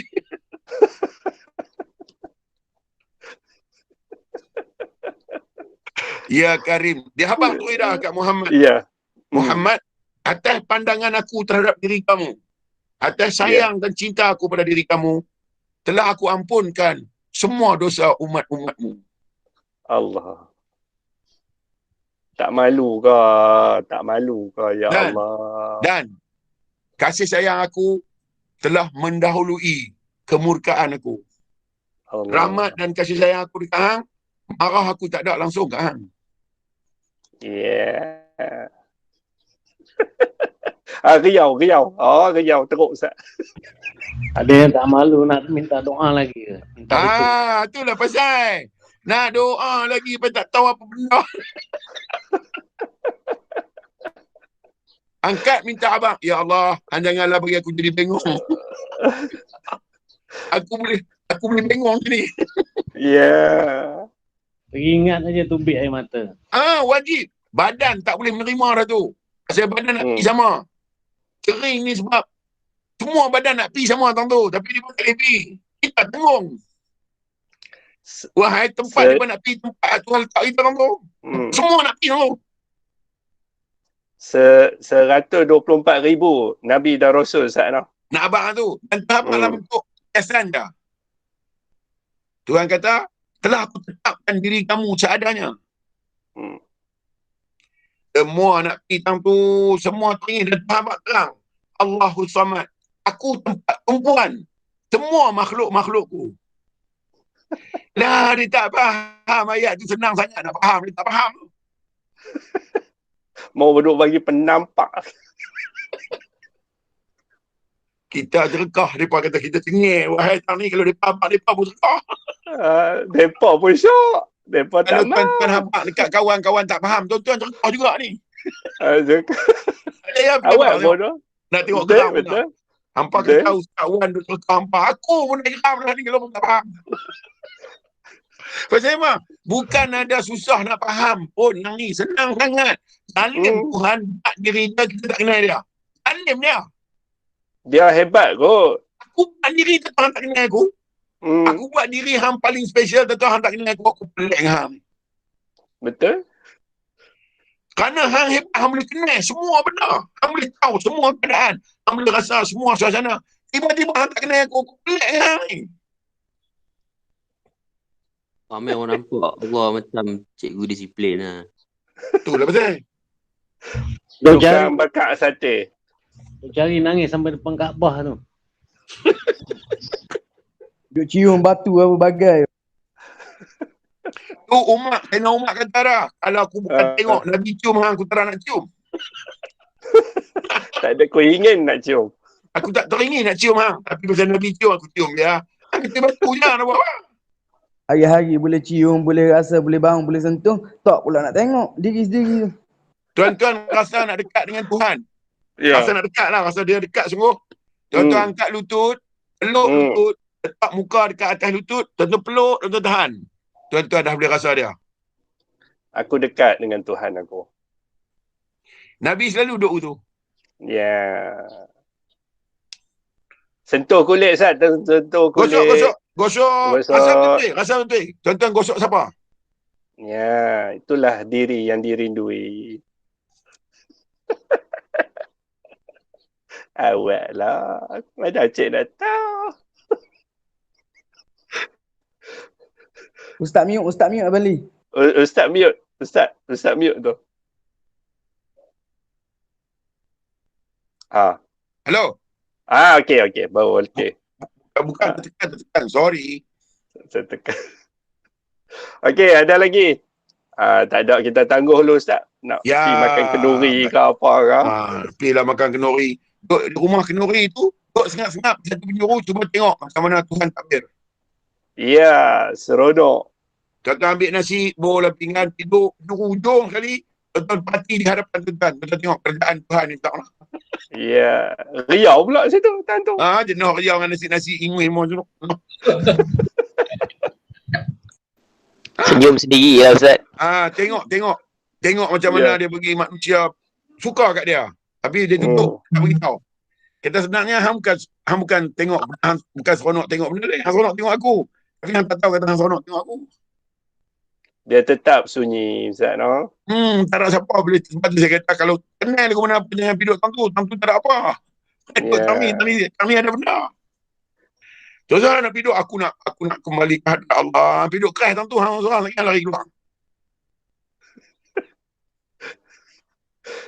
Ya Karim. Dia habaq tu dah kat Muhammad. Ya. Muhammad, atas pandangan aku terhadap diri kamu, atas sayang dan cinta aku pada diri kamu, telah aku ampunkan semua dosa umat-umatmu. Allah. Tak malu ke? Ya Allah. Dan kasih sayang aku telah mendahului kemurkaan aku. Allah. Rahmat dan kasih sayang aku dekat hang, marah aku tak ada langsung kat hang. Yeah. Riau. Teruk Ustaz. Ada yang tak malu nak minta doa lagi ke? Itulah pasal. Nak doa lagi pun tak tahu apa benda. Angkat minta abang. Ya Allah, janganlah bagi aku jadi bengong. Aku boleh bengong ni. Ya. Teringat aja tumbik air mata. Wajib. Badan tak boleh menerima dah tu. Pasal badan nak pergi sama. Kering ni sebab semua badan nak pergi sama tang tu. Tapi dia pun tak boleh pergi. Kita tengok. Wahai tempat dia pun nak pergi tempat Tuhan letak kita tang tu. Semua nak pergi tang tu. 124,000 Nabi dan Rasul Ustaz noh. Nak abang tu. Dan tahap dalam bentuk kesan dah. Tuhan kata, telah aku tetapkan diri kamu seadanya. Semua nak pergi tang tu, semua teringin dan tahabat terang. Allahus Samad. Aku tempat tumpuan semua makhluk-makhlukku. Lah, dia tak faham ayat tu senang sangat nak faham. Dia tak faham. Mau duduk bagi penampak. Kita jerkah, mereka kata kita cengih. Wahai tang ni, kalau mereka abang, mereka pun jerkah. Mereka pun syok. Mereka tak kalau mau. tuan-tuan habaq dekat kawan-kawan tak faham, tuan-tuan jerkah juga ni. Awak bodoh. Nak tengok geram pula. Hampa kata tahu Ustaz Wan duduk jerkah hampa. Aku pun nak geram lah ni kalau pun tak faham. Pasal memang bukan ada susah nak faham pun yang ni. Senang sangat. Zalim Tuhan buat diri dia, kita tak kenal dia. Zalim dia. Dia hebat kot. Aku buat diri Tuhan tak kenal aku. Aku buat diri hang paling special, Tuhan tak kenal aku pelik dengan hang. Betul. Kerana hang hebat, hang boleh kenal semua benda. Hang boleh tahu semua keadaan. Hang boleh rasa semua suasana. Tiba-tiba hang tak kenal aku pelik dengan hang ni. Ramai orang nampak Allah macam cikgu disiplin lah. Itulah betul. Bukan bakar sate. Cari nangis sampai depan Kaabah tu. Duk cium batu apa bagai. Tu Umar, kena Umar kata dah. Kalau aku bukan tengok Nabi cium hang, aku tak nak cium. Tak ada kau ingin nak cium. Aku tak teringin nak cium hang. Tapi pasal Nabi cium, aku cium dia. Hang kata batu je nak buat apa. Hari-hari boleh cium, boleh rasa, boleh bang, boleh sentuh. Tak pula nak tengok diri sendiri tu. Tuan-tuan rasa nak dekat dengan Tuhan. Ya. Rasa nak dekat lah. Rasa dia dekat sungguh. Tuan-tuan angkat lutut. Peluk lutut. Letak muka dekat atas lutut. Tuan-tuan peluk. Tuan-tuan tahan. Tuan-tuan dah boleh rasa dia. Aku dekat dengan Tuhan aku. Nabi selalu duduk tu. Ya. Sentuh kulit Ustaz. Sentuh kulit. Gosok. Gosok rasa betul, rasa betul. Tuan-tuan gosok siapa? Ya, itulah diri yang dirindui. Awak lah. Mana cik dah tahu. Ustaz mute Abali. Ustaz mute. Ustaz mute tu. Hello. Okey. Baru okey. Bukan tekan. Sorry. Saya tekan. Okey, ada lagi. Tak ada, kita tangguh dulu Ustaz. Nak pergi makan kenduri ke apa ke. Pergilah makan kenduri. Duduk di rumah kenduri tu, duduk sengap-sengap satu penjuru, cuba tengok macam mana Tuhan takbir. Ya, seronok. Tuan-tuan ambil nasi, bola pinggan, tidur hujung sekali, tuan-tuan parti di hadapan tuan-tuan. Tuan-tuan tengok kerajaan Tuhan ni tak lah. Ya, riau pula situ, tuan tu. Jenuh riau dengan nasi-nasi ingin mau jenuh. Senyum sendiri lah Ustaz. Tengok macam mana dia bagi manusia suka kat dia. Tapi dia tutup, tak beritahu. Kita sebenarnya hang bukan tengok, bukan seronok tengok benda ni. Hang seronok tengok aku. Tapi hang tak tahu kata hang seronok tengok aku. Dia tetap sunyi Ustaz, no? Tak ada siapa boleh. Sebab tu saya kata kalau kenal ke mana dengan piduk tang tu tak ada apa. Kami ada benda. Tuan-tuan nak piduk, aku nak kembali ke hadapan Allah. Piduk keras tang tu, hang seorang lagi lari keluar.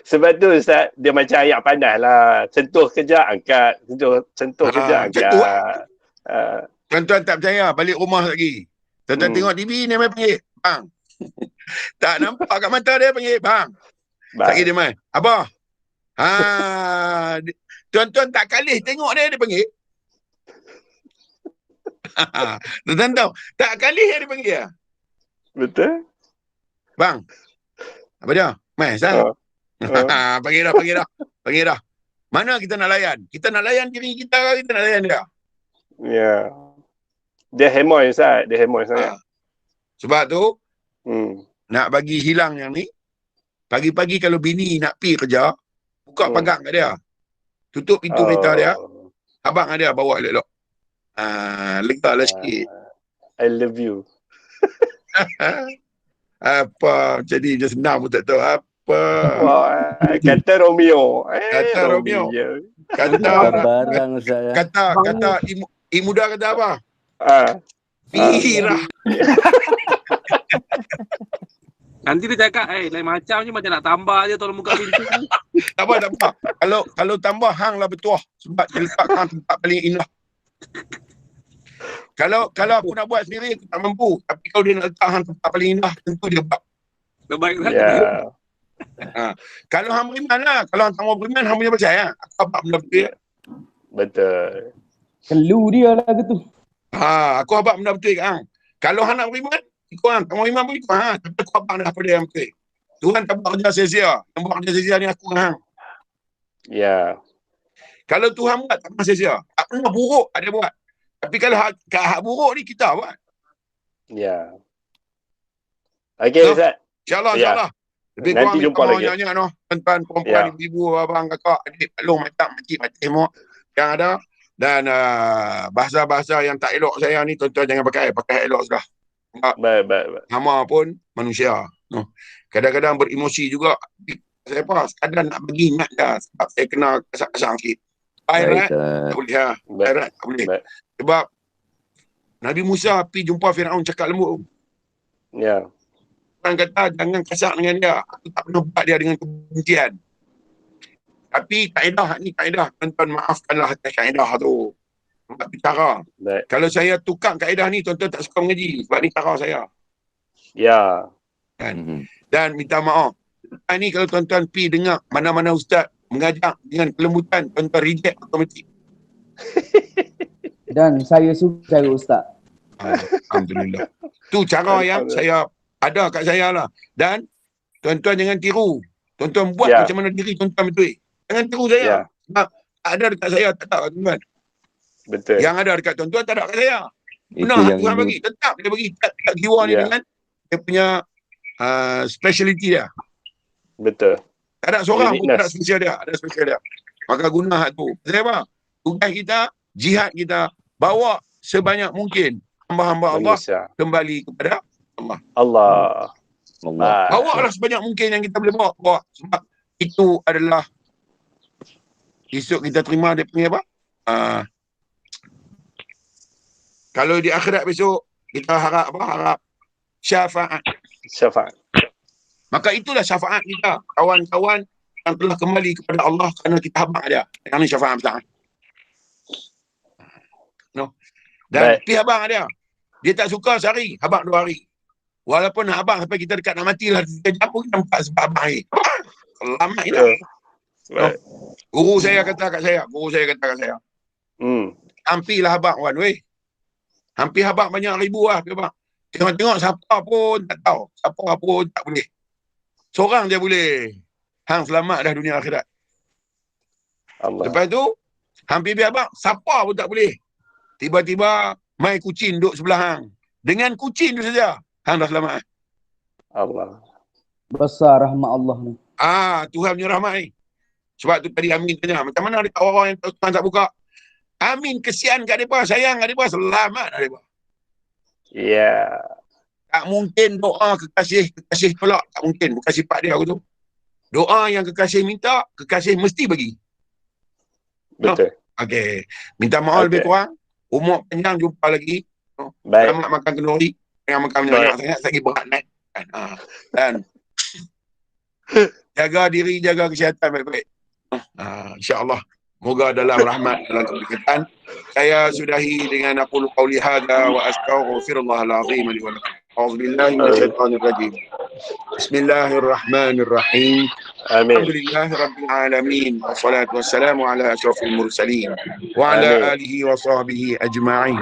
Sebab tu Ustaz, dia macam ayat panas lah. Sentuh kejap, angkat. Sentuh kejap, angkat. Tuan-tuan tak percaya, balik rumah lagi. Tuan-tuan tengok TV ni main panggil. Bang. Tak nampak kat mata dia panggil. Bang. Lagi dia main. Abah. Tuan-tuan tak kalih tengok dia panggil. Tuan-tuan tahu, tak kalih dia panggil. Betul. Bang. Apa dia? Main, Ustaz? Panggil dah. Mana kita nak layan? Kita nak layan diri kita ke kita nak layan dia? Ya. Dia hemoi Ustaz, sangat. Sebab tu nak bagi hilang yang ni, pagi-pagi kalau bini nak pergi kerja, buka pagang kat dia. Tutup pintu kereta dia. Abang dia bawa elok-elok. Lega lah sikit. I love you. Apa jadi dia senang pun tak tahu apa. Kata Romeo. Kata Imuda kata apa? Pirah. Nanti dia cakap, lain macam je, macam nak tambah je tolong buka pintu. Tak apa. Kalau tambah hang lah bertuah sebab dia letak hang tempat paling indah. Kalau aku nak buat sendiri aku tak mampu. Tapi kalau dia nak letak hang tempat paling indah, tentu dia buat. Terbaik lah. Kalau hang beriman lah. Kalau hang tak mau beriman, hang punya percaya. Aku apa benda betul. Betul. Kelu dia lah gitu. Aku apa benda betul kat hang. Kalau hang nak beriman, ikut hang. Tak mau beriman pun ikut hang. Tapi aku apa dah pada yang betul. Tuhan tak buat kerja sia-sia. Yang buat kerja sia-sia ni aku dengan hang. Ya. Kalau Tuhan buat, tak pernah sia-sia. Tak pernah buruk ada buat. Tapi kalau hak buruk ni kita buat. Ya. Okey Ustaz. InsyaAllah. Lebih nanti kurang jumpa lagi. Nyanyi tuan-tuan, perempuan, ibu, abang, kakak, adik, palung, macam, makcik semua yang ada. Dan bahasa-bahasa yang tak elok saya ni, tuan-tuan jangan pakai elok sudah. Baik. Nama pun manusia. Kadang-kadang beremosi juga. Saya apa? Sekadar nak bagi ingat dah. Sebab saya kena kasar-kasar sikit. Khairat tak boleh. Khairat tak boleh. Sebab Nabi Musa pergi jumpa Firaun cakap lembut. Ya. Orang kata jangan kasar dengan dia. Aku tak pernah buat dia dengan kebencian. Tapi kaedah ni kaedah. Tuan-tuan maafkanlah atas kaedah tu. Sebab cara. Kalau saya tukar kaedah ni, tuan-tuan tak suka mengaji. Sebab ni cara saya. Ya. Kan? Dan minta maaf. Ni kalau tuan-tuan pergi dengar mana-mana ustaz mengajak dengan kelembutan, tuan-tuan reject automatik. Dan saya suka cara ustaz. Alhamdulillah. Tu cara yang saya ada kat saya lah. Dan tuan-tuan jangan tiru. Tuan-tuan buat macam mana diri tuan-tuan betul. Jangan tiru saya. Sebab ada dekat saya tak ada tuan-tuan. Betul. Yang ada dekat tuan-tuan tak ada kat saya. Benar Tuhan bagi. Tetap dia bagi tak jiwa ni dengan dia punya speciality dia. Betul. Tak ada seorang pun tak ada spesial dia. Ada spesial dia. Maka guna hak tu. Sebab apa? Tugas kita, jihad kita, bawa sebanyak mungkin hamba-hamba Allah kembali kepada Allah. Bawalah sebanyak mungkin yang kita boleh bawa. Sebab itu adalah esok kita terima dia punya apa? Kalau di akhirat besok kita harap apa? Harap syafaat. Maka itulah syafaat kita. Kawan-kawan yang telah kembali kepada Allah kerana kita habaq dia. Yang ni syafaat besar. No. Dan pergi habaq dia. Dia tak suka sehari, habaq 2 hari. Walaupun nak habaq sampai kita dekat nak mati lah 3 jam pun kita nampak sebab habaq ni. Selamat kita. No. Guru saya kata kat saya. Hampilah habaq Wan, weh. Hampir habaq banyak ribu lah. Tengok-tengok siapa pun tak tahu. Siapa pun tak boleh. Seorang dia boleh. Hang selamat dah dunia akhirat. Lepas tu, hampir habaq, siapa pun tak boleh. Tiba-tiba, mai kucing duduk sebelah hang. Dengan kucing tu saja, hang dah selamat. Allah. Besar rahmat Allah ni. Tuhan punya rahmat ni. Sebab tu tadi Amin tanya, macam mana ada orang yang Tuhan tak buka? Amin kesian kat mereka, sayang kat mereka, selamat kat mereka. Tak mungkin doa kekasih tolak. Tak mungkin. Bukan sifat dia aku tu. Doa yang kekasih minta, kekasih mesti bagi. Betul. Okey. Minta maaf lebih kurang. Umur panjang, jumpa lagi. Selamat makan kenduri. Jangan makan banyak sangat, lagi berat naik. Dan jaga diri, jaga kesihatan baik-baik. InsyaAllah. Moga dalam rahmat, dalam keberkatan. Saya sudahi dengan aqulu qawli hadha wa astaghfirullahal azim li wa lakum. A'udzubillahi minasyaitonir rajim. Bismillahirrahmanirrahim. Alhamdulillahi rabbil alamin. Wassalatu wassalamu ala asyrafil mursalin wa ala alihi wa sahbihi ajma'in.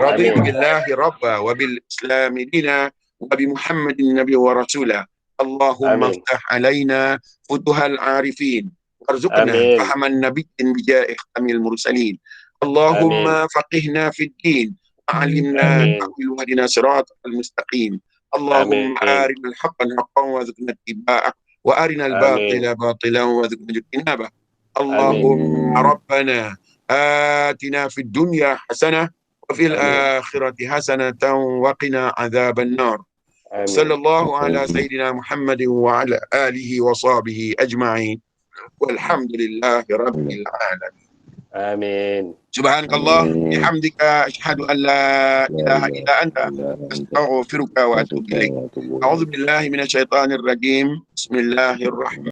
Raditu billahi rabba wa bil islami dina wa bi Muhammadin nabiyya wa rasula. Allahumma iftah alaina futuhal arifin. وارزقنا فهم النبي بجاه ختم المرسلين. اللهم فقهنا في الدين وعلمنا تأويل وهدنا صراط المستقيم. اللهم أرنا الحق حقا وارزقنا اتباعه وأرنا الباطل باطلا وارزقنا اجتنابه. اللهم ربنا آتنا في الدنيا حسنة وفي الآخرة حسنة وقنا عذاب النار. صلى الله على سيدنا محمد وعلى آله وصحبه أجمعين. Walhamdulillahi rabbil alamin. Amin. Subhanakallah bihamdika asyhadu an la ilaha illa anta astaghfiruka wa atubu ilaik. A'udzu billahi minasyaitonir rajim. Bismillahirrahmanirrahim.